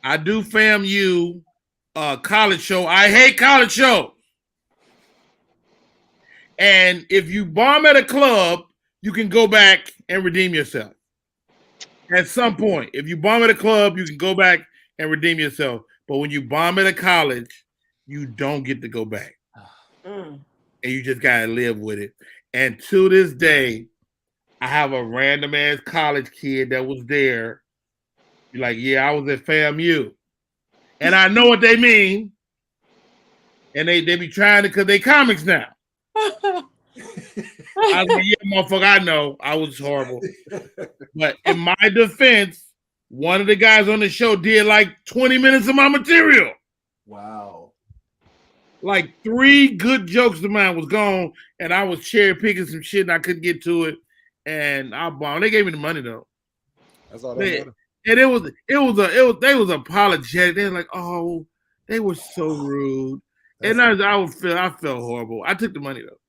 I do FAMU college show. I hate college shows. And if you bomb at a club, you can go back and redeem yourself. At some point, if you bomb at a club, you can go back and redeem yourself. But when you bomb at a college, you don't get to go back. And you just gotta live with it. And to this day, I have a random ass college kid that was there. You're like, yeah, I was at FAMU. And I know what they mean. And they be trying to, because they comics now. I was like, yeah, motherfucker, I know. I was horrible. But in my defense, one of the guys on the show did like 20 minutes of my material. Wow. Like 3 good jokes of mine was gone, and I was cherry picking some shit and I couldn't get to it. And I bombed. They gave me the money though. That's all that matters. And they was apologetic. They were like, oh, they were so rude. And I felt horrible. I took the money though.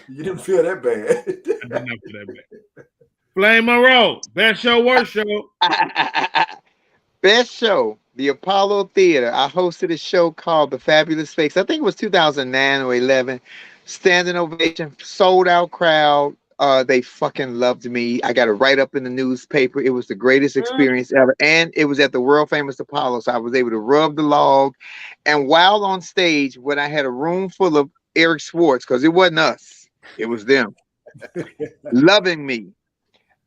You didn't feel that bad. I did not feel that bad. Flame Monroe, best show, worst show. Best show, the Apollo Theater. I hosted a show called The Fabulous Fakes. I think it was 2009 or 11. Standing ovation, sold out crowd. They fucking loved me. I got a write up in the newspaper. It was the greatest experience ever. And it was at the world famous Apollo. So I was able to rub the log. And while on stage, when I had a room full of Eric Schwartz, because it wasn't us, it was them, loving me.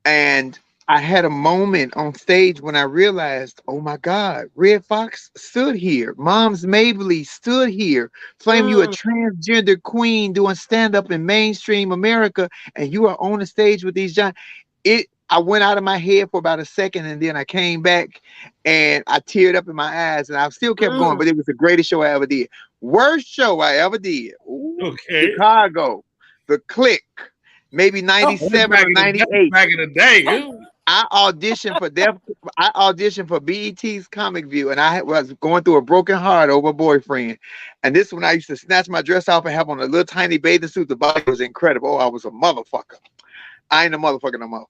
And I had a moment on stage when I realized, oh my God, Red Fox stood here. Mom's Mabley stood here. Flame, you a transgender queen doing stand-up in mainstream America, and you are on the stage with these giants. I went out of my head for about a second, and then I came back and I teared up in my eyes, and I still kept going, but it was the greatest show I ever did. Worst show I ever did. Ooh, Okay. Chicago, The Click, maybe 97 or 98. Back in the day. I auditioned for BET's Comic View, and I was going through a broken heart over a boyfriend. And this one, I used to snatch my dress off and have on a little tiny bathing suit. The body was incredible. Oh, I was a motherfucker. I ain't a motherfucker no more.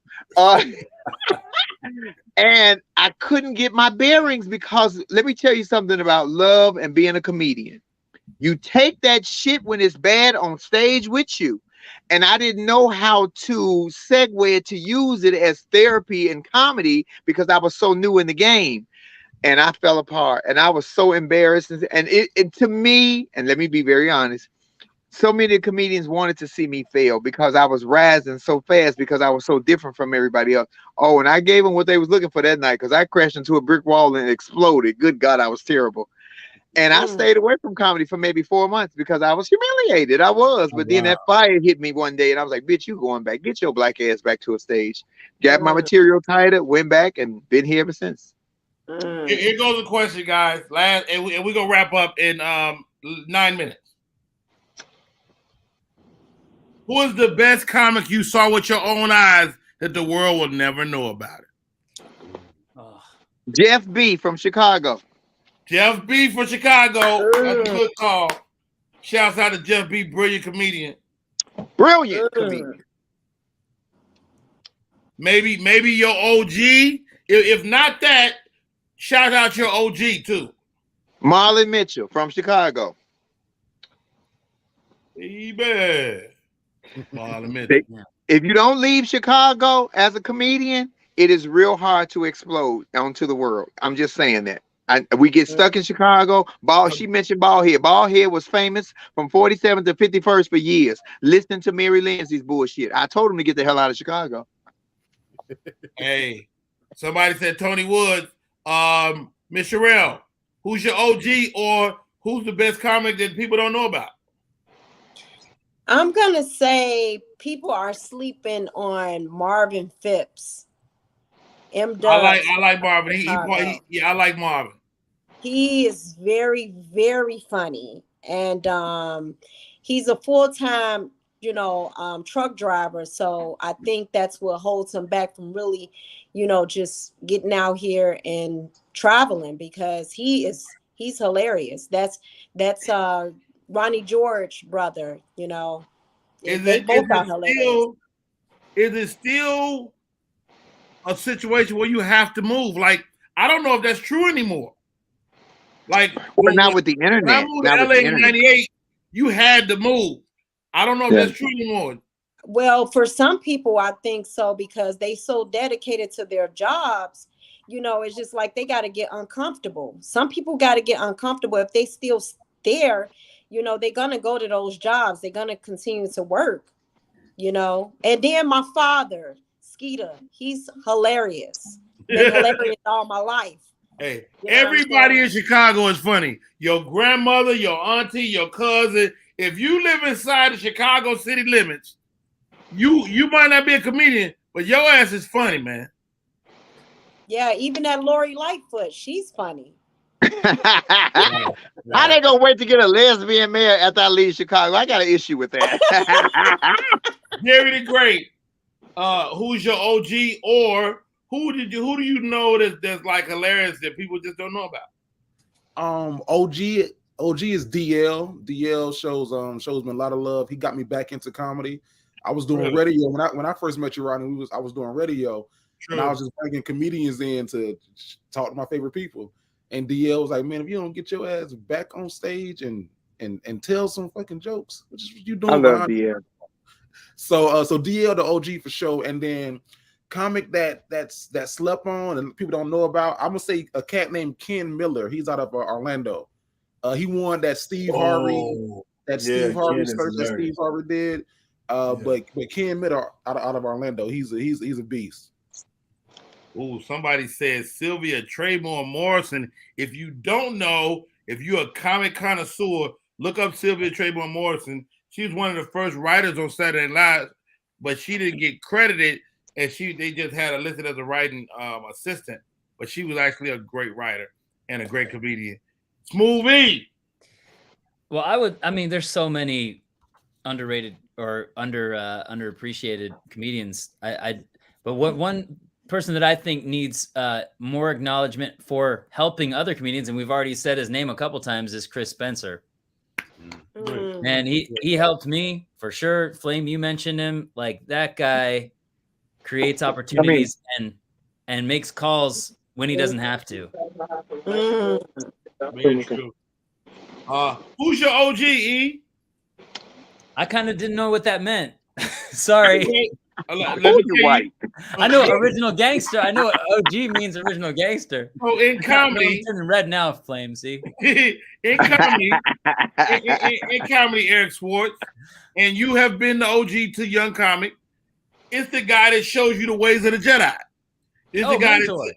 And I couldn't get my bearings because let me tell you something about love and being a comedian. You take that shit when it's bad on stage with you. And I didn't know how to segue it to use it as therapy and comedy because I was so new in the game. And I fell apart and I was so embarrassed. And it to me, and let me be very honest, so many comedians wanted to see me fail because I was rising so fast because I was so different from everybody else. Oh, and I gave them what they was looking for that night because I crashed into a brick wall and exploded. Good God, I was terrible. And I stayed away from comedy for maybe 4 months because I was humiliated. I was. But then that fire hit me one day and I was like, bitch, you going back. Get your black ass back to a stage. Got my material tied up, went back, and been here ever since. Here goes the question, guys. And we're going to wrap up in 9 minutes. Who is the best comic you saw with your own eyes that the world will never know about it? Jeff B. from Chicago. Jeff B. from Chicago. That's a good call. Shouts out to Jeff B. Brilliant comedian. Brilliant comedian. Maybe your OG. If not that, shout out your OG too. Marlon Mitchell from Chicago. Marlon Mitchell. If you don't leave Chicago as a comedian, it is real hard to explode onto the world. I'm just saying that. We get stuck in Chicago. She mentioned Baldhead. Baldhead was famous from 47th to 51st for years. Listening to Mary Lindsay's bullshit. I told him to get the hell out of Chicago. Hey, somebody said Tony Woods. Miss Sherelle, who's your OG or who's the best comic that people don't know about? I'm gonna say people are sleeping on Marvin Phipps. I like Marvin. I like Marvin. He is very, very funny, and he's a full-time, truck driver. So I think that's what holds him back from really, just getting out here and traveling because he's hilarious. That's Ronnie George brother. They both are hilarious. Is it still a situation where you have to move? Like, I don't know if that's true anymore. Like, not with the internet. When I moved to LA in 98, you had to move. I don't know if that's true anymore. Well, for some people, I think so because they so dedicated to their jobs. It's just like they got to get uncomfortable. Some people got to get uncomfortable. If they still there, they're going to go to those jobs. They're going to continue to work, And then my father, Skeeter, he's hilarious. Been hilarious all my life. Hey, everybody in Chicago is funny. Your grandmother, your auntie, your cousin. If you live inside the Chicago city limits, you might not be a comedian, but your ass is funny, man. Yeah, even that Lori Lightfoot, she's funny. How they gonna wait to get a lesbian mayor after I leave Chicago? I got an issue with that. Jerry the Great, who's your OG, or who do you know that's like hilarious that people just don't know about? OG is DL. DL shows me a lot of love. He got me back into comedy. I was doing radio when I first met you, Rodney. I was doing radio, and I was just bringing comedians in to talk to my favorite people. And DL was like, man, if you don't get your ass back on stage and tell some fucking jokes, which is what you doing. I love DL. So DL the OG for sure, and then comic that slept on and people don't know about. I'm gonna say a cat named Ken Miller. He's out of Orlando. He won that Steve Harvey Ken search is that Steve hilarious. Harvey did. But Ken Miller out of Orlando, he's a beast. Ooh, somebody said Sylvia, Trayvon, Morrison. If you don't know, if you're a comic connoisseur, look up Sylvia Trayvon Morrison. She was one of the first writers on Saturday Night Live, but she didn't get credited, and they just had her listed as a writing assistant. But she was actually a great writer and a great comedian. Smoothie. Well, I mean, there's so many underrated or underappreciated comedians. But one person that I think needs more acknowledgement for helping other comedians, and we've already said his name a couple times, is Chris Spencer. And he helped me for sure. Flame, you mentioned him. Like, that guy creates opportunities and makes calls when he doesn't have to. Very true. Who's your OG, E? I kind of didn't know what that meant. Sorry. Let me tell you. I know original gangster. I know what OG means, original gangster. Oh, in comedy, I'm turning red now, Flame. See, in comedy, Eric Schwartz, and you have been the OG to young comic. It's the guy that shows you the ways of the Jedi. It's the guy mentor.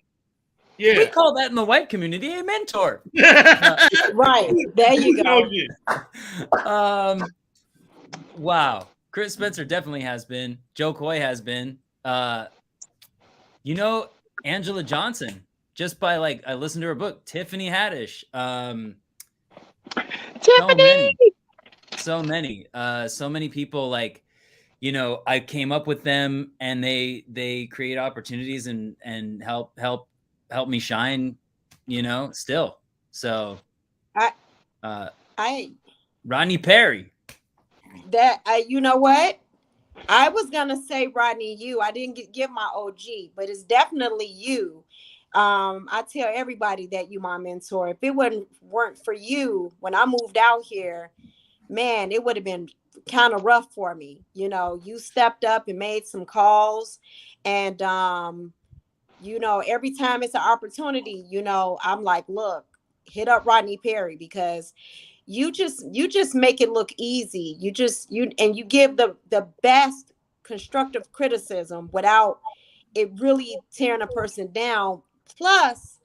Yeah, we call that in the white community a mentor. Right there, you go. Wow. Chris Spencer definitely has been. Joe Coy has been. Angela Johnson, just by I listened to her book. Tiffany Haddish. Tiffany. So many people. I came up with them, and they create opportunities and help me shine. Still. So. Rodney Perry. You know what? I was gonna say Rodney, I didn't give my OG, but it's definitely you. I tell everybody that you my mentor. If it weren't for you when I moved out here, man, it would have been kind of rough for me. You stepped up and made some calls, and every time it's an opportunity, I'm like, look, hit up Rodney Perry, because you just make it look easy. You give the best constructive criticism without it really tearing a person down. Plus,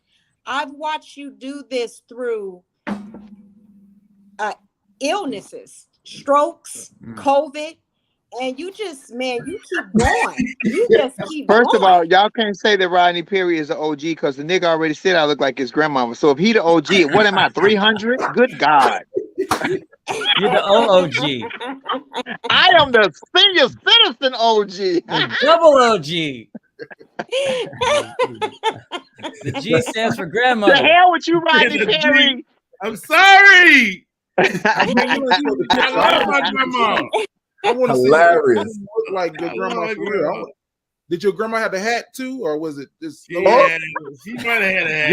I've watched you do this through illnesses, strokes, COVID, and you keep going. You just keep First going. of all, y'all can't say that Rodney Perry is an OG because the nigga already said I look like his grandmama. So if he the OG, what am I, 300? Good God. You're the OOG. I am the senior citizen OG. The double OG. The G stands for grandmother. The hell with you, Rodney Perry. I'm sorry. I love my grandma. I want to Hilarious. see look like your grandma for real. Did your grandma have the hat too, or was it just? Yeah, she might have had a hat.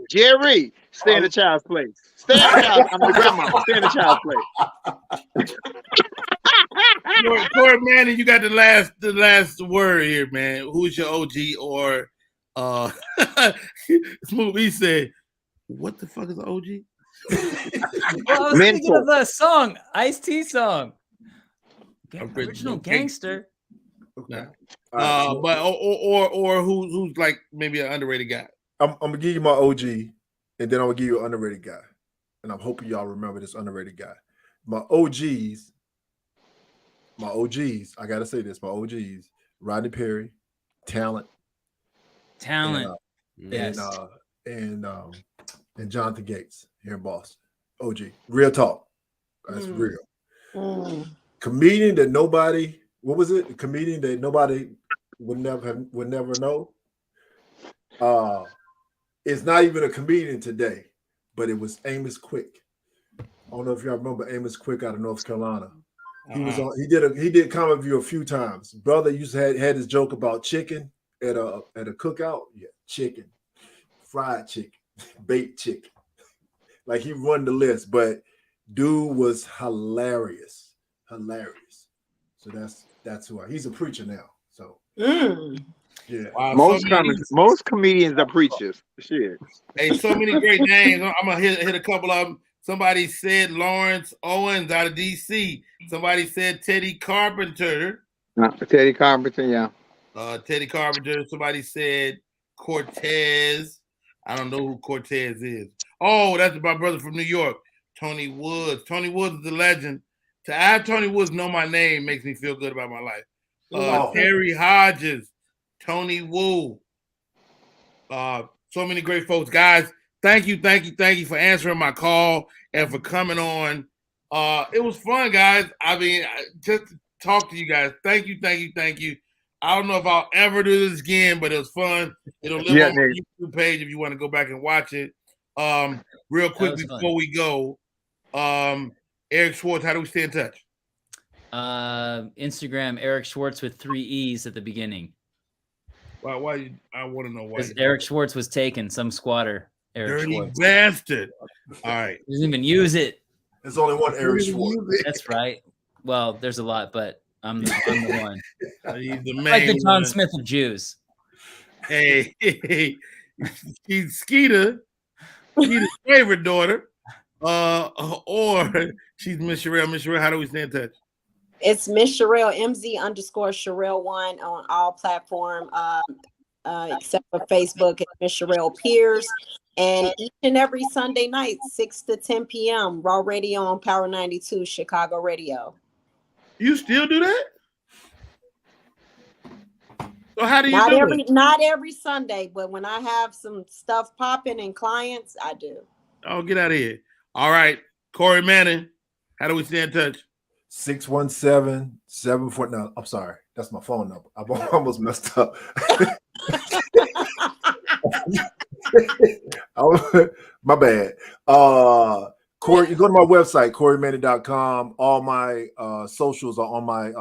Jerry, stay in the child's place. Stay in the child. I'm the grandma. Stay in the child's place. Corey Manning, you got the last word here, man. Who's your OG or Smooth? He said, "What the fuck is an OG?" Well, I was thinking of the song, Ice-T song. Original gangster. Okay. But or who's like maybe an underrated guy. I'm gonna give you my OG, and then I'm gonna give you an underrated guy. And I'm hoping y'all remember this underrated guy. My OGs, I gotta say this, my OGs, Rodney Perry, talent. Yes. And Jonathan Gates here in Boston. OG. Real talk. That's real. Comedian that nobody, what was it? A comedian that nobody would never know. It's not even a comedian today, but it was Amos Quick. I don't know if y'all remember Amos Quick out of North Carolina. He was on. He did Comic View a few times. Brother used to had his joke about chicken at a cookout. Yeah, chicken, fried chicken, baked chicken. Like he run the list, but dude was hilarious. So That's who he's a preacher now. So yeah. Wow, Most comedians are preachers. Shit. Hey, so many great names. I'm gonna hit a couple of them. Somebody said Lawrence Owens out of DC. Somebody said Teddy Carpenter. Teddy Carpenter, yeah. Teddy Carpenter. Somebody said Cortez. I don't know who Cortez is. Oh, that's my brother from New York, Tony Woods. Tony Woods is the legend. To have Tony Woods know my name makes me feel good about my life. Terry Hodges, Tony Wu. So many great folks. Guys, thank you for answering my call and for coming on. It was fun, guys. I mean, just to talk to you guys. Thank you. I don't know if I'll ever do this again, but it was fun. It'll live on my YouTube page if you want to go back and watch it. Real quick before we go, Eric Schwartz, how do we stay in touch? Instagram, Eric Schwartz with 3 E's at the beginning. I want to know why. Because Eric Schwartz was taken, some squatter. Eric Dirty Schwartz. bastard. All right. He doesn't even use it. There's only one Eric Schwartz. That's right. Well, there's a lot, but I'm the one. He's the main like the John one. Smith of Jews. Hey, she's Skeeter's favorite daughter, or she's Miss Sherelle. Miss Sherelle, how do we stay in touch? It's Miss Sherelle, MZ_Sherelle1 on all platforms, except for Facebook. It's Miss Sherelle Pierce. And each and every Sunday night, 6 to 10 p.m., Raw Radio on Power 92, Chicago Radio. You still do that? So how do you Not every Sunday, but when I have some stuff popping and clients, I do. Oh, get out of here. All right. Corey Manning, how do we stay in touch? 617-74. No, I'm sorry. That's my phone number. I almost messed up. My bad. Corey, you go to my website, CoreyManning.com. All my socials are on my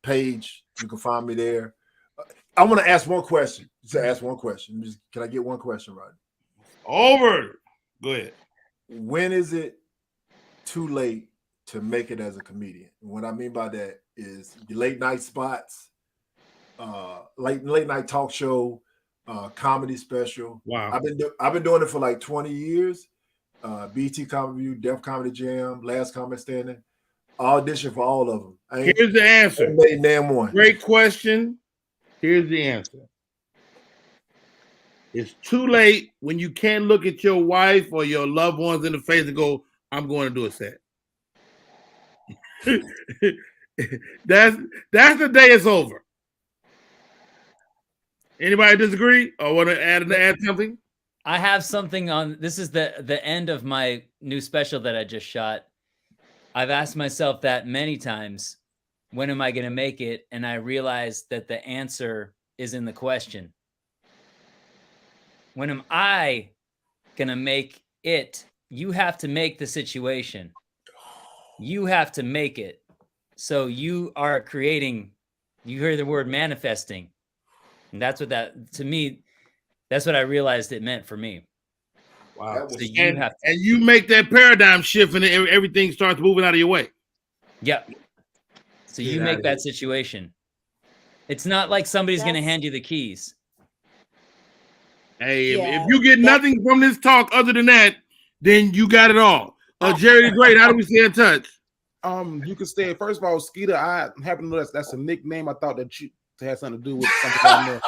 page. You can find me there. I want to ask one question. Can I get one question, Rodney? Over. Go ahead. When is it too late to make it as a comedian? And what I mean by that is the late night spots, late night talk show, comedy special. Wow. I've been doing it for like 20 years. BT Comedy View, Def Comedy Jam, Last Comic Standing. Audition for all of them. Here's the answer. Name one. Great question. Here's the answer. It's too late when you can't look at your wife or your loved ones in the face and go, I'm going to do a set. That's the day it's over. Anybody disagree or want to add something? I have something on. This is the end of my new special that I just shot. I've asked myself that many times. When am I going to make it? And I realized that the answer is in the question. When am I going to make it? You have to make the situation. You have to make it. So you are creating, you hear the word manifesting. And that's what to me, that's what I realized it meant for me. Wow. So and you make that paradigm shift and everything starts moving out of your way. Yep. So you make that situation. It's not like somebody's going to hand you the keys. Hey, if you get nothing from this talk other than that, then you got it all. Jerry the Great, how do we stay in touch? You can stay. First of all, Skeeter, I happen to know that's a nickname. I thought that you had something to do with something on there.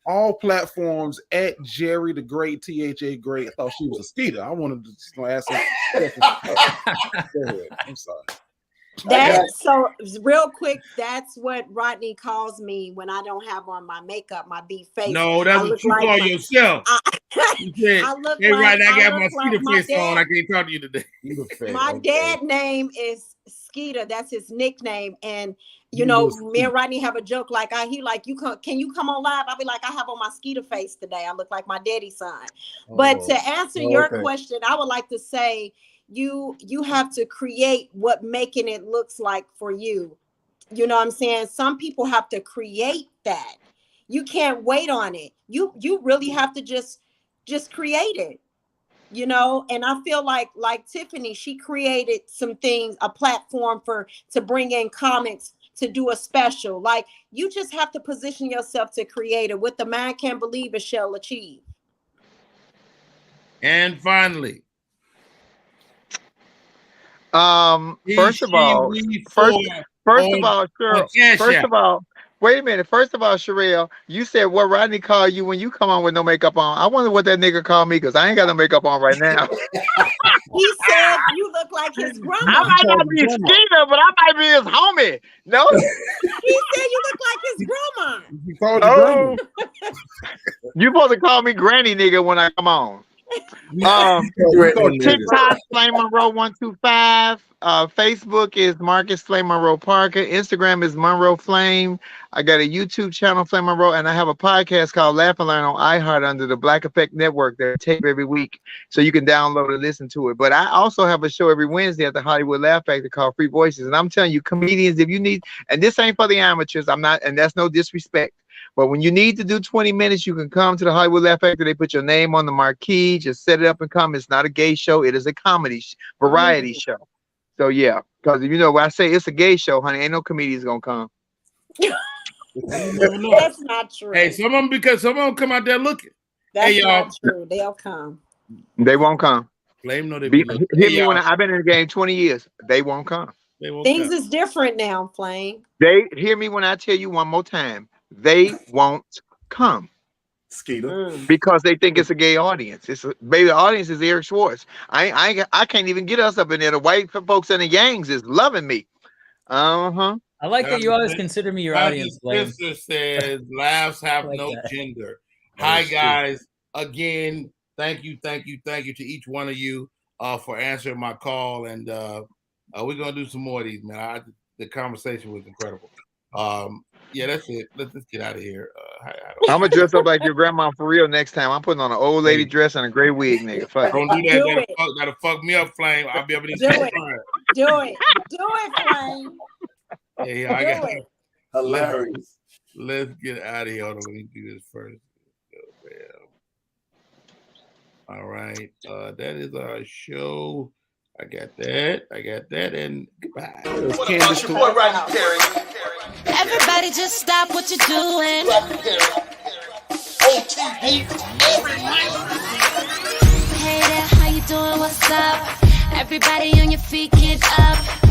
All platforms at Jerry the Great, THA Great. I thought she was a Skeeter. I wanted to ask her. Go ahead. I'm sorry. That's so real quick. That's what Rodney calls me when I don't have on my makeup, my beat face. No, that's what you call yourself. You said, hey, Rodney, I got my Skeeter face on. I can't talk to you today. My dad name is Skeeter. That's his nickname. And you know, me and Rodney have a joke like can you come on live? I'll be like, I have on my Skeeter face today. I look like my daddy's son. But to answer your question, I would like to say you have to create what making it looks like for you. You know what I'm saying? Some people have to create that. You can't wait on it. You really have to just create it. you know. And I feel like Tiffany, she created some things, a platform to bring in comics, to do a special. Like, you just have to position yourself to create it. What the mind can't believe it shall achieve. And finally, first of all, wait a minute. First of all, Sherelle, you said what Rodney called you when you come on with no makeup on. I wonder what that nigga called me, because I ain't got no makeup on right now. He said you look like his grandma. I might not be Skeeter, but I might be his homie. No? He said you look like his grandma. He called you grandma. You supposed to call me Granny nigga when I come on. TikTok, Flame Monroe 125. Facebook is Marcus Flame Monroe Parker. Instagram is Monroe Flame. I got a YouTube channel, Flame Monroe, and I have a podcast called Laugh and Learn on iHeart under the Black Effect Network that I tape every week, so you can download and listen to it. But I also have a show every Wednesday at the Hollywood Laugh Factory called Free Voices. And I'm telling you, comedians, if you need, and this ain't for the amateurs, I'm not, and that's no disrespect, but when you need to do 20 minutes, you can come to the Hollywood Laugh Factory. They put your name on the marquee. Just set it up and come. It's not a gay show. It is a comedy variety show. So, yeah, because if you know, when I say it's a gay show, honey, ain't no comedians going to come. That's not true. Hey, some of them come out there looking. That's hey, y'all. not true. They'll come. They won't come. Flame know they Hit hey, me when I've been in the game 20 years. They won't come. They won't Things come. is different now, Flame. They hear me when I tell you one more time. They won't come. Skeeter. Because they think it's a gay audience. Baby, the audience is Eric Schwartz. I can't even get us up in there. The white folks and the Yangs is loving me. I like that you always consider me your audience. Sister says laughs have like no that. gender. Hi guys. Again, thank you to each one of you for answering my call, and we're gonna do some more of these, man. The conversation was incredible. Yeah, that's it. Let's get out of here. I'm gonna dress up like your grandma for real next time. I'm putting on an old lady dress and a gray wig, nigga. Fuck. Don't do that. That'll fuck me up, Flame. I'll be able to do it, Flame. Hey, I got it. Hilarious. Let's get out of here. Hold on, let me do this first. All right. That is our show. I got that, and goodbye. What's your boy Rodney Perry? Everybody just stop what you're doing. OTV every night. Hey there, how you doing? What's up? Everybody on your feet, get up.